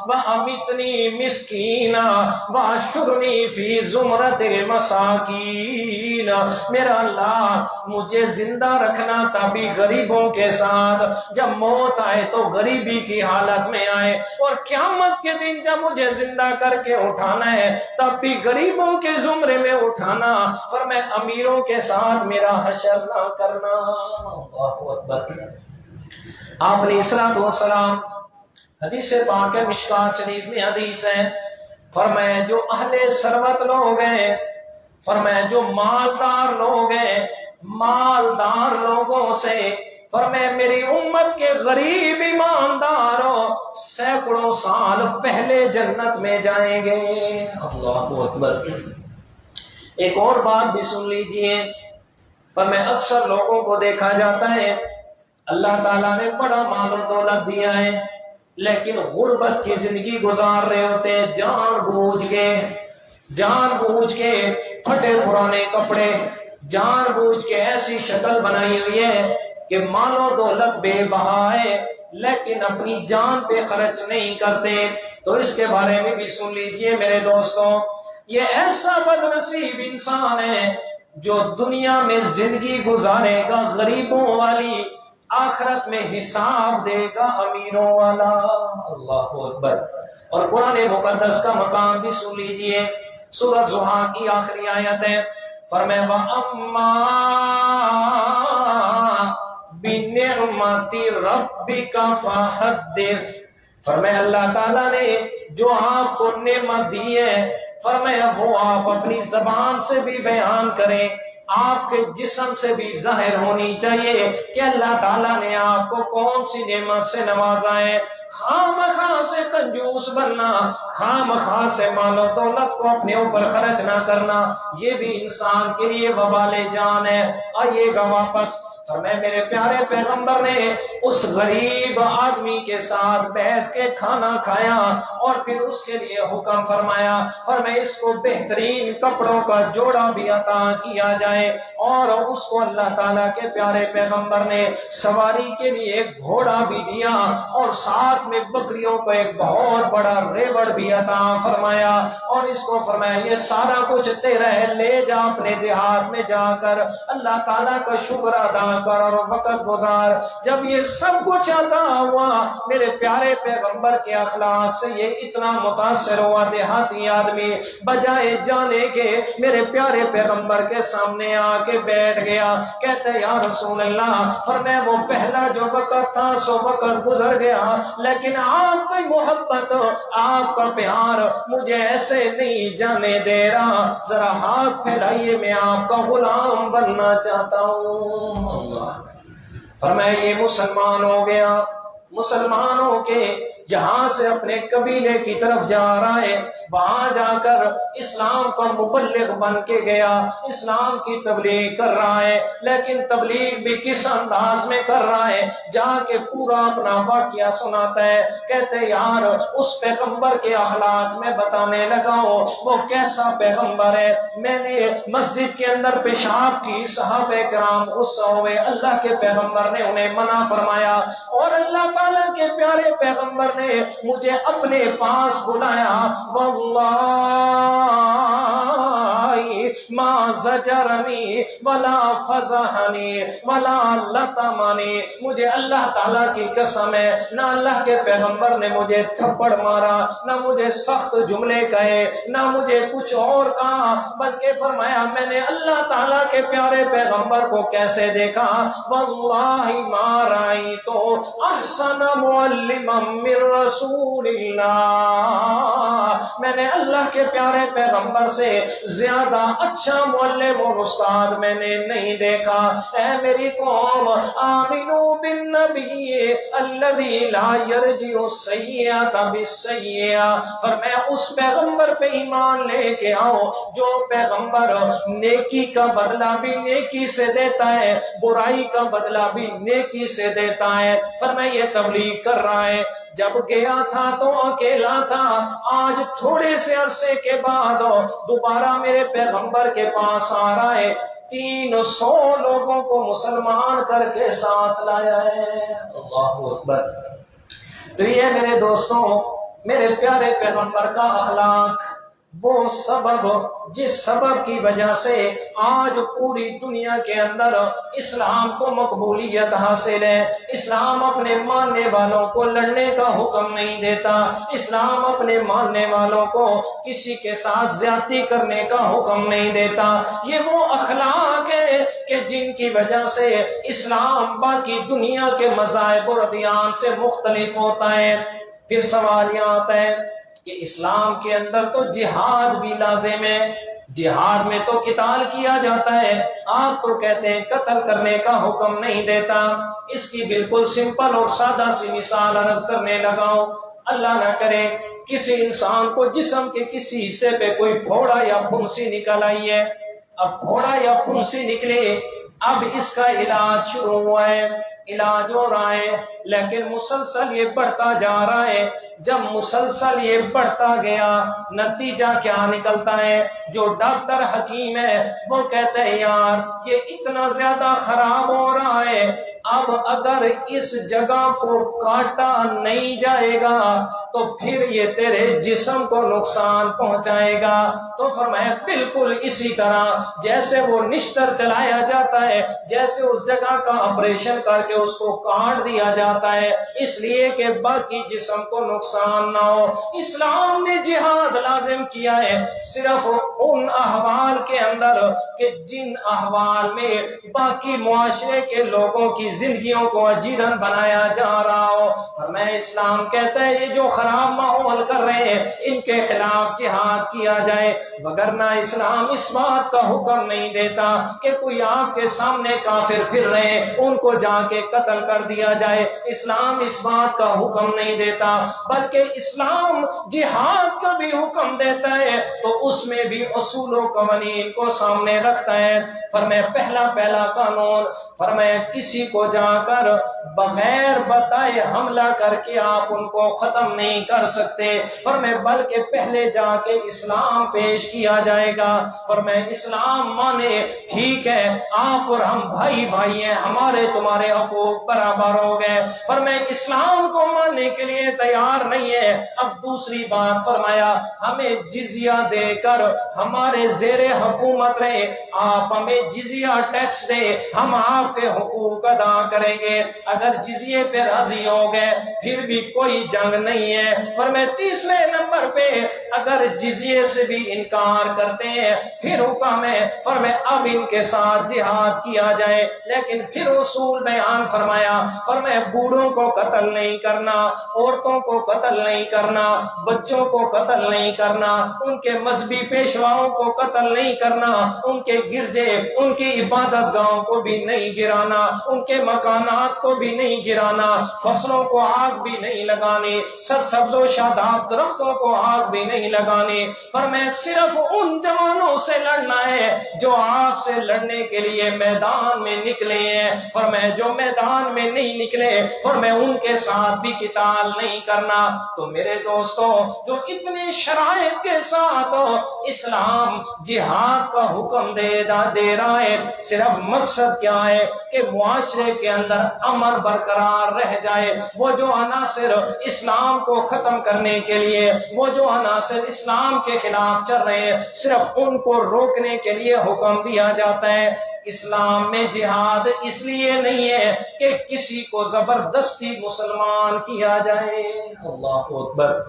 وامیتنی مسکینا واحشرنی فی زمرۃ المساکین، میرا اللہ مجھے زندہ رکھنا تبھی غریبوں کے ساتھ، جب موت آئے تو غریبی کی حالت میں آئے، اور قیامت کے دن جب مجھے زندہ کر کے اٹھانا ہے تب بھی غریبوں کے زمرے میں اٹھانا، اور میں امیروں کے ساتھ میرا حشر نہ کرنا۔ اللہ اکبر۔ آپ علیہ الصلوۃ والسلام، حدیث پاک ہے، مشکات شریف میں حدیث ہے، فرمایا جو اہل ثروت لوگ ہیں، فرمایا جو مالدار لوگ ہیں، مالدار لوگوں سے فرمایا میری امت کے غریب ایمانداروں سینکڑوں سال پہلے جنت میں جائیں گے۔ اللہ اکبر۔ ایک اور بات بھی سن لیجئے، فرمایا اکثر لوگوں کو دیکھا جاتا ہے اللہ تعالیٰ نے بڑا مال و دولت دیا ہے لیکن غربت کی زندگی گزار رہے ہوتے ہیں، جان بوجھ کے پھٹے پرانے کپڑے، جان بوجھ کے ایسی شکل بنائی ہوئی ہے کہ مال و دولت بے بہا ہے لیکن اپنی جان پہ خرچ نہیں کرتے۔ تو اس کے بارے میں بھی سن لیجئے میرے دوستوں، یہ ایسا بد نصیب انسان ہے جو دنیا میں زندگی گزارے گا غریبوں والی، آخرت میں حساب دے گا امیروں والا۔ اللہ اکبر۔ اور قرآن مقدس کا مقام بھی سن لیجئے، سورہ زحا کی آخری آیت ہے، فرمایا وَأَمَّا بِنِعْمَةِ رَبِّكَ فَحَدِّثْ، فرمایا اللہ تعالیٰ نے جو آپ کو نعمت دی ہے فرمایا وہ آپ اپنی زبان سے بھی بیان کریں، آپ کے جسم سے بھی ظاہر ہونی چاہیے کہ اللہ تعالیٰ نے آپ کو کون سی نعمت سے نوازا ہے۔ خام خواہ سے کنجوس بننا، خام خواہ سے مال و دولت کو اپنے اوپر خرچ نہ کرنا، یہ بھی انسان کے لیے وبال جان ہے۔ آئیے گا واپس، فرمایا میرے پیارے پیغمبر نے اس غریب آدمی کے ساتھ بیٹھ کے کھانا کھایا اور پھر اس کے لیے حکم فرمایا، فرمایا اس کو بہترین کپڑوں کا جوڑا بھی عطا کیا جائے، اور اس کو اللہ تعالیٰ کے پیارے پیغمبر نے سواری کے لیے ایک گھوڑا بھی دیا اور ساتھ میں بکریوں کو ایک بہت بڑا ریوڑ بھی عطا فرمایا، اور اس کو فرمایا یہ سارا کچھ تیرا ہے، لے جا اپنے دیہات میں جا کر اللہ تعالیٰ کا شکر ادا کر اور وقت گزار۔ جب یہ سب کچھ عطا ہوا، میرے پیارے پیغمبر کے اخلاق سے یہ اتنا متاثر ہوا دیہاتی آدمی، بجائے جانے کے میرے پیارے پیغمبر کے سامنے آ کے بیٹھ گیا، کہتے یا رسول اللہ، فرمایا وہ پہلا جو وقت تھا سو وقت گزر گیا لیکن آپ کی محبت، آپ کا پیار مجھے ایسے نہیں جانے دے رہا، ذرا ہاتھ پھیلائیے میں آپ کا غلام بننا چاہتا ہوں۔ فرمایا یہ مسلمان ہو گیا، مسلمانوں کے جہاں سے اپنے قبیلے کی طرف جا رہا ہے، وہاں جا کر اسلام کا مبلغ بن کے گیا، اسلام کی تبلیغ کر رہا ہے، لیکن تبلیغ بھی کس انداز میں کر رہا ہے، جا کے پورا اپنا واقعہ سناتا ہے، کہتے یار اس پیغمبر کے اخلاق میں بتانے لگا ہوں وہ کیسا پیغمبر ہے، میں نے مسجد کے اندر پیشاب کی، صحابہ کرام غصہ ہوئے، اللہ کے پیغمبر نے انہیں منع فرمایا، اور اللہ تعالیٰ کے پیارے پیغمبر نے مجھے اپنے پاس بلایا، واللہ ما زجرنی ولا فضحنی ولا لطمنی، مجھے اللہ تعالیٰ کی قسم ہے نہ اللہ کے پیغمبر نے مجھے تھپڑ مارا، نہ مجھے سخت جملے کہے، نہ مجھے کچھ اور کہا، بلکہ فرمایا میں نے اللہ تعالیٰ کے پیارے پیغمبر کو کیسے دیکھا، واللہ ما رأیت احسن معلما من رسول اللہ، میں نے اللہ کے پیارے پیغمبر سے زیادہ اچھا معلم اور استاد میں نے نہیں دیکھا۔ اے میری قوم، آمنو بالنبی الذی لا یرجع السیئۃ بالسیئۃ، فرمایا اس پیغمبر پہ ایمان لے کے آؤ جو پیغمبر نیکی کا بدلہ بھی نیکی سے دیتا ہے، برائی کا بدلہ بھی نیکی سے دیتا ہے۔ فرمایا یہ تبلیغ کر رہا ہے، جب گیا تھا تو اکیلا تھا، آج تھوڑے سے عرصے کے بعد دوبارہ میرے پیغمبر کے پاس آ رہا ہے، 300 لوگوں کو مسلمان کر کے ساتھ لایا ہے۔ اللہ اکبر۔ تو یہ میرے دوستوں، میرے پیارے پیغمبر کا اخلاق، وہ سبب جس سبب کی وجہ سے آج پوری دنیا کے اندر اسلام کو مقبولیت حاصل ہے۔ اسلام اپنے ماننے والوں کو لڑنے کا حکم نہیں دیتا، اسلام اپنے ماننے والوں کو کسی کے ساتھ زیادتی کرنے کا حکم نہیں دیتا۔ یہ وہ اخلاق ہے کہ جن کی وجہ سے اسلام باقی دنیا کے مذاہب اور ادیان سے مختلف ہوتا ہے۔ پھر سوال یہ آتا ہے کہ اسلام کے اندر تو جہاد بھی لازم ہے، جہاد میں تو قتال کیا جاتا ہے، آپ تو کہتے ہیں قتل کرنے کا حکم نہیں دیتا۔ اس کی بالکل سمپل اور سادہ سی مثال عرض کرنے لگا ہوں۔ اللہ نہ کرے کسی انسان کو جسم کے کسی حصے پہ کوئی پھوڑا یا پھنسی نکل آئی ہے، اب پھوڑا یا پھنسی نکلے، اب اس کا علاج شروع ہوا ہے، علاج ہو رہا ہے، لیکن مسلسل یہ بڑھتا جا رہا ہے۔ جب مسلسل یہ بڑھتا گیا، نتیجہ کیا نکلتا ہے؟ جو ڈاکٹر حکیم ہے وہ کہتے ہیں یار یہ اتنا زیادہ خراب ہو رہا ہے، اب اگر اس جگہ کو کاٹا نہیں جائے گا تو پھر یہ تیرے جسم کو نقصان پہنچائے گا۔ تو فرمایا بالکل اسی طرح جیسے وہ نشتر چلایا جاتا ہے، جیسے اس جگہ کا آپریشن کر کے اس کو کاٹ دیا جاتا ہے اس لیے کہ باقی جسم کو نقصان نہ ہو، اسلام نے جہاد لازم کیا ہے صرف ان احوال کے اندر کہ جن احوال میں باقی معاشرے کے لوگوں کی زندگیوں کو اجیرن بنایا جا رہا ہو۔ ہمیں اسلام کہتا ہے یہ جو خراب ماحول کر رہے ہیں ان کے خلاف جہاد کیا جائے، وگرنہ اسلام اس بات کا حکم نہیں دیتا کہ کوئی آپ کے سامنے کافر پھر رہے ان کو جا کے قتل کر دیا جائے۔ اسلام اس بات کا حکم نہیں دیتا، بلکہ اسلام جہاد کا بھی حکم دیتا ہے تو اس میں بھی اصول و قوانین کو سامنے رکھتا ہے۔ فرمایا پہلا قانون، فرمایا کسی کو جا کر بغیر بتائے حملہ کر کے آپ ان کو ختم نہیں کر سکتے، فرمایا بلکہ پہلے جا کے اسلام پیش کیا جائے گا۔ فرمایا اسلام مانے ٹھیک ہے آپ اور ہم بھائی ہیں، ہمارے تمہارے حقوق برابر ہو گئے، فرمایا اسلام کو ماننے کے لیے تیار نہیں ہے۔ اب دوسری بات فرمایا ہمیں جزیہ دے کر ہمارے زیر حکومت رہے، آپ ہمیں جزیہ ٹیکس دے، ہم آپ کے حقوق ادا کریں گے۔ اگر جزیے پہ راضی ہو گئے پھر بھی کوئی جنگ نہیں ہے۔ فرمایا تیسرے نمبر پہ اگر جزیے سے بھی انکار کرتے ہیں پھر حکم ہے فرمایا اب ان کے ساتھ جہاد کیا جائے، لیکن پھر اصول بیان فرمایا بوڑھوں کو قتل نہیں کرنا، عورتوں کو قتل نہیں کرنا، بچوں کو قتل نہیں کرنا، ان کے مذہبی پیشواؤں کو قتل نہیں کرنا، ان کے گرجے ان کی عبادت گاہوں کو بھی نہیں گرانا، ان کے مکانات کو بھی نہیں گرانا، فصلوں کو آگ بھی نہیں لگانی، سرسبز و شاداب درختوں کو آگ بھی نہیں لگانی۔ فرمایا صرف ان جوانوں سے لڑنا ہے جو آپ سے لڑنے کے لیے میدان میں نکلے ہیں، فرمایا جو میدان میں نہیں نکلے فرمایا ان کے ساتھ بھی قتال نہیں کرنا۔ تو میرے دوستوں جو اتنی شرائط کے ساتھ اسلام جہاد کا حکم دے رہا ہے، صرف مقصد کیا ہے کہ معاشرے کے اندر امن برقرار رہ جائے۔ وہ جو عناصر اسلام کو ختم کرنے کے لیے، وہ جو عناصر اسلام کے خلاف چل رہے ہیں، صرف ان کو روکنے کے لیے حکم دیا جاتا ہے۔ اسلام میں جہاد اس لیے نہیں ہے کہ کسی کو زبردستی مسلمان کیا جائے۔ اللہ اکبر۔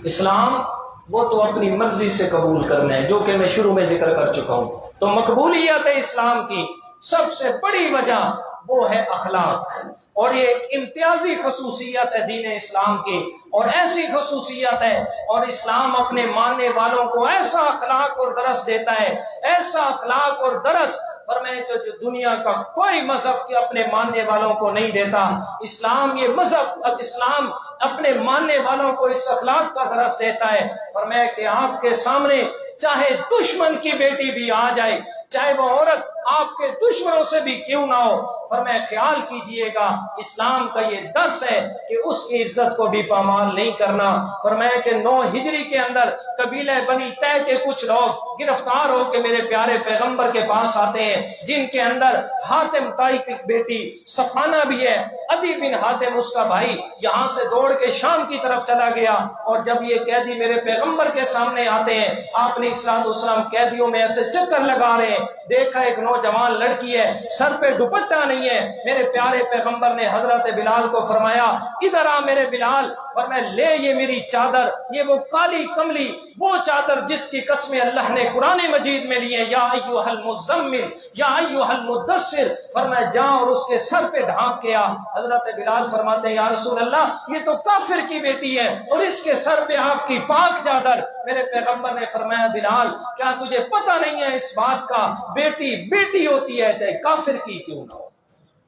اسلام وہ تو اپنی مرضی سے قبول کرنا ہے، جو کہ میں شروع میں ذکر کر چکا ہوں۔ تو مقبولیت اسلام کی سب سے بڑی وجہ وہ ہے اخلاق، اور یہ امتیازی خصوصیت ہے دین اسلام کی، اور ایسی خصوصیت ہے، اور اسلام اپنے ماننے والوں کو ایسا اخلاق اور درس دیتا ہے، ایسا اخلاق اور درس فرمائے کہ جو دنیا کا کوئی مذہب کے اپنے ماننے والوں کو نہیں دیتا۔ اسلام یہ مذہب، اسلام اپنے ماننے والوں کو اس اخلاق کا درس دیتا ہے۔ فرمایا کہ آپ کے سامنے چاہے دشمن کی بیٹی بھی آ جائے، چاہے وہ عورت آپ کے دشمنوں سے بھی کیوں نہ ہو۔ فرمایا خیال کیجئے گا اسلام کا یہ درس ہے کہ اس کی عزت کو بھی پامال نہیں کرنا۔ فرمایا کہ 9 ہجری کے اندر قبیلہ بنی طے کے کچھ لوگ گرفتار ہو کے میرے پیارے پیغمبر کے پاس آتے ہیں، جن کے اندر حاتم طائی کی بیٹی صفانہ بھی ہے۔ عدی بن حاتم اس کا بھائی یہاں سے دوڑ کے شام کی طرف چلا گیا، اور جب یہ قیدی میرے پیغمبر کے سامنے آتے ہیں، آپ نے الصلوۃ والسلام قیدیوں میں ایسے چکر لگا رہے ہیں، دیکھا ایک نوجوان لڑکی ہے، سر پہ دوپٹہ نہیں ہے۔ میرے پیارے پیغمبر نے حضرت بلال کو فرمایا ادھر آ میرے بلال۔ فرمایا لے یہ میری چادر، یہ وہ کالی کملی وہ چادر جس کی قسمیں اللہ نے قرآن مجید میں لی ہے، یا ایھا المزمل یا ایھا المدثر۔ فرمایا جا اور اس کے سر پہ ڈھانپ کے آ۔ حضرت بلال فرماتے ہیں یا رسول اللہ یہ تو کافر کی بیٹی ہے اور اس کے سر پہ آپ کی پاک چادر۔ میرے پیغمبر نے فرمایا بلال کیا تجھے پتہ نہیں ہے اس بات کا، بیٹی بیٹی ہوتی ہے چاہے کافر کی کیوں نہ ہو۔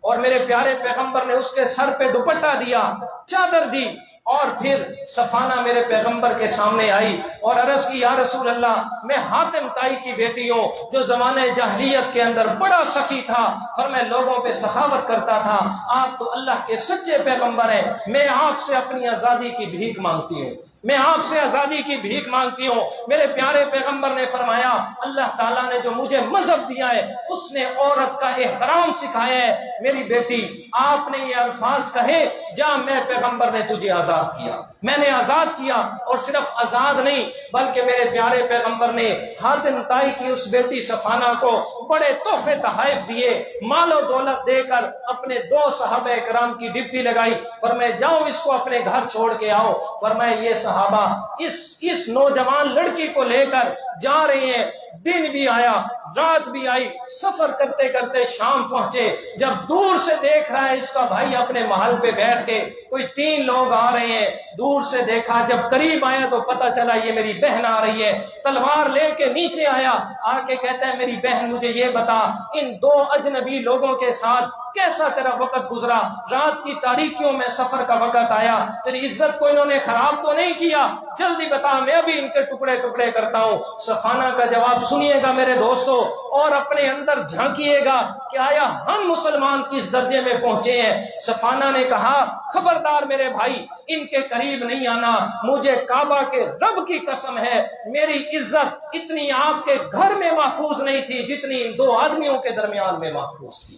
اور میرے پیارے پیغمبر نے اس کے سر پہ دوپٹہ دیا، چادر دی، اور پھر صفانہ میرے پیغمبر کے سامنے آئی اور عرض کی یا رسول اللہ میں حاتم طائی کی بیٹی ہوں جو زمانے جاہلیت کے اندر بڑا سخی تھا، فرمایا لوگوں پہ سخاوت کرتا تھا، آپ تو اللہ کے سچے پیغمبر ہیں، میں آپ سے اپنی آزادی کی بھیک مانگتی ہوں، میں آپ سے آزادی کی بھیک مانگتی ہوں۔ میرے پیارے پیغمبر نے فرمایا اللہ تعالیٰ نے جو مجھے مذہب دیا ہے اس نے عورت کا احترام سکھایا ہے، میری بیٹی آپ نے یہ الفاظ کہے جا میں پیغمبر نے تجھے آزاد کیا، میں نے آزاد کیا، اور صرف آزاد نہیں بلکہ میرے پیارے پیغمبر نے حاتم طائی کی اس بیٹی صفانہ کو بڑے تحفے تحائف دیے، مال و دولت دے کر اپنے 2 صحابہ کرام کی ڈپٹی لگائی، فرمایا جاؤ اس کو اپنے گھر چھوڑ کے آؤ۔ فرمایا یہ صحابہ اس نوجوان لڑکی کو لے کر جا رہے ہیں، دن بھی آیا رات بھی آئی، سفر کرتے کرتے شام پہنچے، جب دور سے دیکھ رہا ہے اس کا بھائی اپنے محل پہ بیٹھ کے کوئی 3 لوگ آ رہے ہیں، دور سے دیکھا، جب قریب آیا تو پتہ چلا یہ میری بہن آ رہی ہے، تلوار لے کے نیچے آیا، آ کے کہتا ہے میری بہن مجھے یہ بتا ان 2 اجنبی لوگوں کے ساتھ کیسا تیرا وقت گزرا، رات کی تاریکیوں میں سفر کا وقت آیا، تیری عزت کو انہوں نے خراب تو نہیں کیا، جلدی بتا میں ابھی ان کے ٹکڑے ٹکڑے کرتا ہوں۔ صفانہ کا جواب سنیے گا میرے دوستو، اور اپنے اندر جھانکیے گا کہ آیا ہم مسلمان کس درجے میں پہنچے ہیں۔ صفانہ نے کہا خبردار میرے بھائی ان کے قریب نہیں آنا، مجھے کعبہ کے رب کی قسم ہے میری عزت اتنی آپ کے گھر میں محفوظ نہیں تھی جتنی ان 2 آدمیوں کے درمیان میں محفوظ تھی۔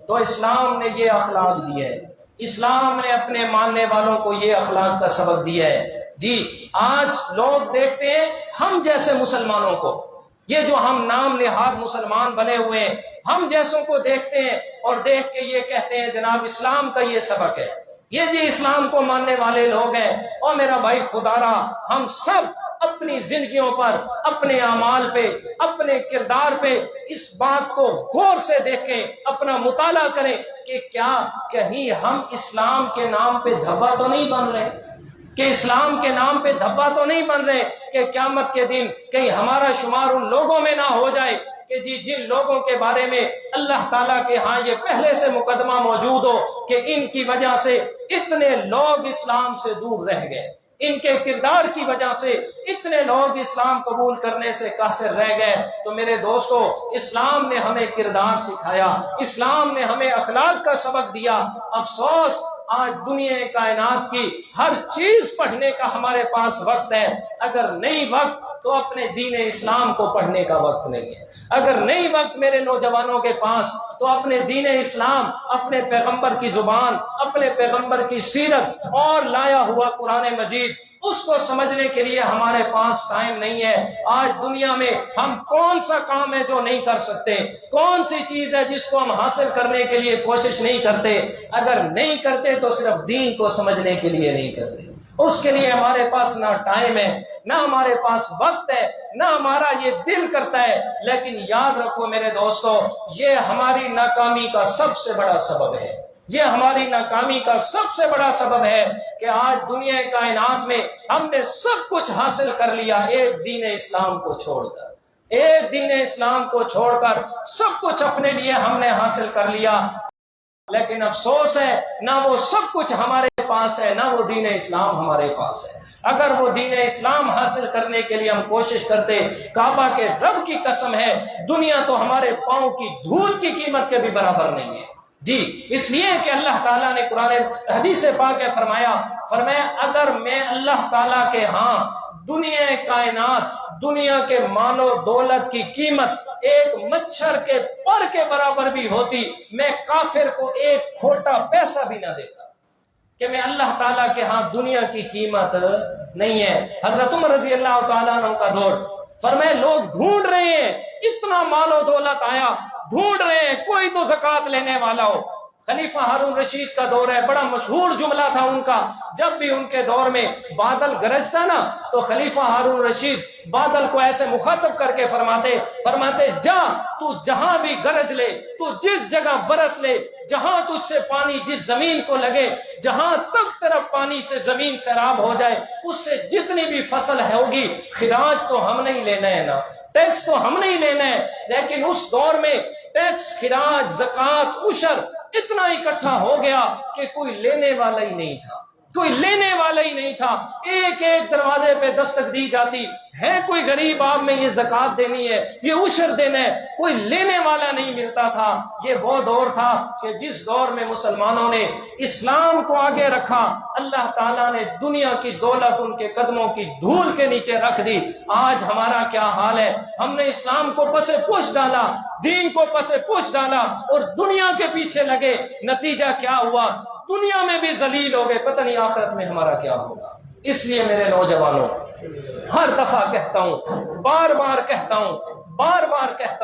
تو اسلام نے یہ اخلاق دی ہے، اسلام نے اپنے ماننے والوں کو یہ اخلاق کا سبق دیا ہے۔ جی آج لوگ دیکھتے ہیں ہم جیسے مسلمانوں کو، یہ جو ہم نام نہاد مسلمان بنے ہوئے ہیں، ہم جیسوں کو دیکھتے ہیں اور دیکھ کے یہ کہتے ہیں جناب اسلام کا یہ سبق ہے، یہ جی اسلام کو ماننے والے لوگ ہیں۔ اور میرا بھائی خدا را ہم سب اپنی زندگیوں پر، اپنے اعمال پہ، اپنے کردار پہ اس بات کو غور سے دیکھیں، اپنا مطالعہ کریں کہ کیا کہیں ہم اسلام کے نام پہ دھبا تو نہیں بن رہے، کہ اسلام کے نام پہ دھبا تو نہیں بن رہے کہ قیامت کے دن کہیں ہمارا شمار ان لوگوں میں نہ ہو جائے کہ جی جن لوگوں کے بارے میں اللہ تعالیٰ کے ہاں یہ پہلے سے مقدمہ موجود ہو کہ ان کی وجہ سے اتنے لوگ اسلام سے دور رہ گئے، ان کے کردار کی وجہ سے اتنے لوگ اسلام قبول کرنے سے قاصر رہ گئے۔ تو میرے دوستو اسلام نے ہمیں کردار سکھایا، اسلام نے ہمیں اخلاق کا سبق دیا۔ افسوس آج دنیا کائنات کی ہر چیز پڑھنے کا ہمارے پاس وقت ہے، اگر نہیں وقت تو اپنے دین اسلام کو پڑھنے کا وقت نہیں ہے، اگر نہیں وقت میرے نوجوانوں کے پاس تو اپنے دین اسلام، اپنے پیغمبر کی زبان، اپنے پیغمبر کی سیرت اور لایا ہوا قرآن مجید اس کو سمجھنے کے لیے ہمارے پاس ٹائم نہیں ہے۔ آج دنیا میں ہم کون سا کام ہے جو نہیں کر سکتے، کون سی چیز ہے جس کو ہم حاصل کرنے کے لیے کوشش نہیں کرتے، اگر نہیں کرتے تو صرف دین کو سمجھنے کے لیے نہیں کرتے، اس کے لیے ہمارے پاس نہ ٹائم ہے، نہ ہمارے پاس وقت ہے، نہ ہمارا یہ دل کرتا ہے۔ لیکن یاد رکھو میرے دوستو یہ ہماری ناکامی کا سب سے بڑا سبب ہے، یہ ہماری ناکامی کا سب سے بڑا سبب ہے کہ آج دنیا کائنات میں ہم نے سب کچھ حاصل کر لیا ایک دین اسلام کو چھوڑ کر، ایک دین اسلام کو چھوڑ کر سب کچھ اپنے لیے ہم نے حاصل کر لیا، لیکن افسوس ہے نہ وہ سب کچھ ہمارے پاس ہے، نہ وہ دین اسلام ہمارے پاس ہے۔ اگر وہ دین اسلام حاصل کرنے کے لیے ہم کوشش کرتے، کعبہ کے رب کی قسم ہے دنیا تو ہمارے پاؤں کی دھول کی قیمت کے بھی برابر نہیں ہے جی۔ اس لیے کہ اللہ تعالیٰ نے قرآن حدیث پاک میں فرمایا اگر میں اللہ تعالیٰ کے ہاں دنیا کائنات، دنیا کے مال و دولت کی قیمت ایک مچھر کے پر کے برابر بھی ہوتی، میں کافر کو ایک کھوٹا پیسہ بھی نہ دیتا، کہ میں اللہ تعالیٰ کے ہاں دنیا کی قیمت نہیں ہے۔ حضرت عمر رضی اللہ تعالیٰ عنہ کا دور، فرمائے لوگ ڈھونڈ رہے ہیں، اتنا مال و دولت آیا، ڈھونڈ رہے ہیں کوئی تو زکوٰۃ لینے والا ہو۔ خلیفہ ہارون رشید کا دور ہے، بڑا مشہور جملہ تھا ان کا، جب بھی ان کے دور میں بادل گرجتا نا تو خلیفہ ہارون رشید بادل کو ایسے مخاطب کر کے فرماتے جا تو جہاں بھی گرج لے، تو جس جگہ برس لے، جہاں تجھ سے پانی جس زمین کو لگے، جہاں تک طرف پانی سے زمین سیراب ہو جائے، اس سے جتنی بھی فصل ہوگی خراج تو ہم نہیں لینا ہے نا، ٹیکس تو ہم نہیں لینا ہے۔ لیکن اس دور میں ٹیکس، خراج، زکوٰۃ، عشر اتنا اکٹھا ہو گیا کہ کوئی لینے والا ہی نہیں تھا، کوئی لینے والا ہی نہیں تھا۔ ایک ایک دروازے پہ دستک دی جاتی ہے، کوئی غریب آپ میں یہ زکوٰۃ دینی ہے، یہ عشر دینا ہے، کوئی لینے والا نہیں ملتا تھا۔ یہ وہ دور تھا کہ جس دور میں مسلمانوں نے اسلام کو آگے رکھا، اللہ تعالیٰ نے دنیا کی دولت ان کے قدموں کی دھول کے نیچے رکھ دی۔ آج ہمارا کیا حال ہے؟ ہم نے اسلام کو پس پش ڈالا، دین کو پس پش ڈالا اور دنیا کے پیچھے لگے، نتیجہ کیا ہوا؟ دنیا میں بھی ذلیل ہو گئے، پتہ نہیں آخرت میں ہمارا کیا ہوگا۔ اس لیے میرے نوجوانوں، ہر دفعہ کہتا ہوں، بار بار کہتا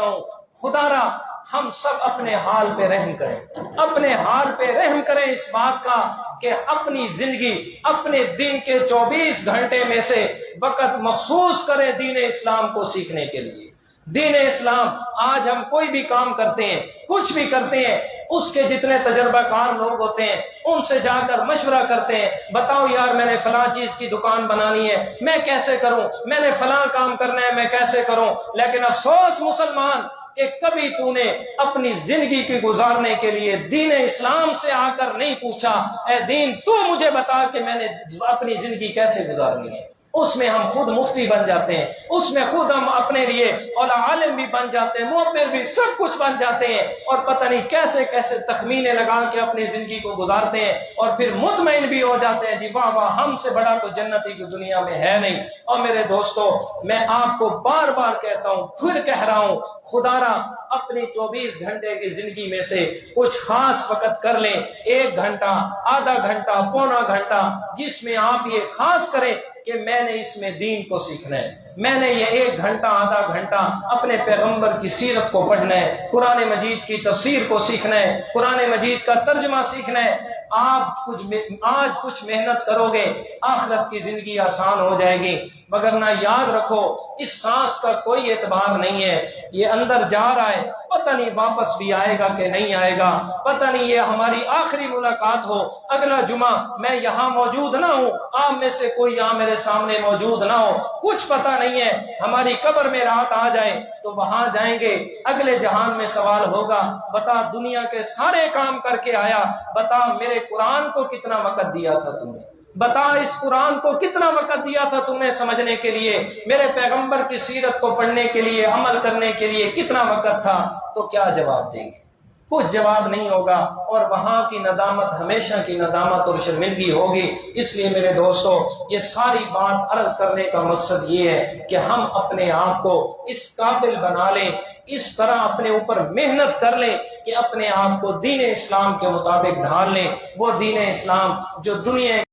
ہوں، خدا را ہم سب اپنے حال پہ رحم کریں، اپنے حال پہ رحم کریں اس بات کا کہ اپنی زندگی، اپنے دن کے 24 گھنٹے میں سے وقت مخصوص کریں دین اسلام کو سیکھنے کے لیے۔ دین اسلام، آج ہم کوئی بھی کام کرتے ہیں، کچھ بھی کرتے ہیں، اس کے جتنے تجربہ کار لوگ ہوتے ہیں ان سے جا کر مشورہ کرتے ہیں، بتاؤ یار میں نے فلاں چیز کی دکان بنانی ہے، میں کیسے کروں، میں نے فلاں کام کرنا ہے، میں کیسے کروں۔ لیکن افسوس مسلمان کہ کبھی تو نے اپنی زندگی کی گزارنے کے لیے دین اسلام سے آ کر نہیں پوچھا، اے دین تو مجھے بتا کہ میں نے اپنی زندگی کیسے گزارنی ہے۔ اس میں ہم خود مفتی بن جاتے ہیں، اس میں خود ہم اپنے لیے اور عالم بھی بن جاتے ہیں، معبر بھی، سب کچھ بن جاتے ہیں، اور پتہ نہیں کیسے کیسے تخمینے لگا کے اپنی زندگی کو گزارتے ہیں، اور پھر مطمئن بھی ہو جاتے ہیں جی واہ واہ ہم سے بڑا تو جنتی کی دنیا میں ہے نہیں۔ اور میرے دوستو، میں آپ کو بار بار کہتا ہوں، پھر کہہ رہا ہوں، خدا را اپنی 24 گھنٹے کی زندگی میں سے کچھ خاص وقت کر لیں، 1 گھنٹہ، آدھا گھنٹہ، پونا گھنٹہ، جس میں آپ یہ خاص کریں کہ میں نے اس میں دین کو سیکھنا ہے، میں نے یہ 1 گھنٹہ، آدھا گھنٹہ اپنے پیغمبر کی سیرت کو پڑھنا ہے، قرآن مجید کی تفسیر کو سیکھنا ہے، قرآن مجید کا ترجمہ سیکھنا ہے۔ آج کچھ محنت کرو گے، آخرت کی زندگی آسان ہو جائے گی، مگر نہ یاد رکھو اس سانس کا کوئی اعتبار نہیں ہے، یہ اندر جا رہا ہے، پتہ نہیں واپس بھی آئے گا کہ نہیں آئے گا، پتہ نہیں یہ ہماری آخری ملاقات ہو، اگلا جمعہ میں یہاں موجود نہ ہوں، آپ میں سے کوئی یہاں میرے سامنے موجود نہ ہو، کچھ پتہ نہیں ہے، ہماری قبر میں رات آ جائے تو وہاں جائیں گے، اگلے جہان میں سوال ہوگا، بتا دنیا کے سارے کام کر کے آیا، بتا میرے قرآن کو کتنا وقت دیا تھا تم نے، بتا اس قرآن کو کتنا وقت دیا تھا تم نے سمجھنے کے لیے، میرے پیغمبر کی سیرت کو پڑھنے کے لیے، عمل کرنے کے لیے کتنا وقت تھا؟ تو کیا جواب دیں گے؟ کچھ جواب نہیں ہوگا، اور وہاں کی ندامت ہمیشہ کی ندامت اور شرمندگی ہوگی۔ اس لیے میرے دوستو، یہ ساری بات عرض کرنے کا مقصد یہ ہے کہ ہم اپنے آپ کو اس قابل بنا لیں، اس طرح اپنے اوپر محنت کر لیں کہ اپنے آپ کو دین اسلام کے مطابق ڈھال لیں، وہ دین اسلام جو دنیا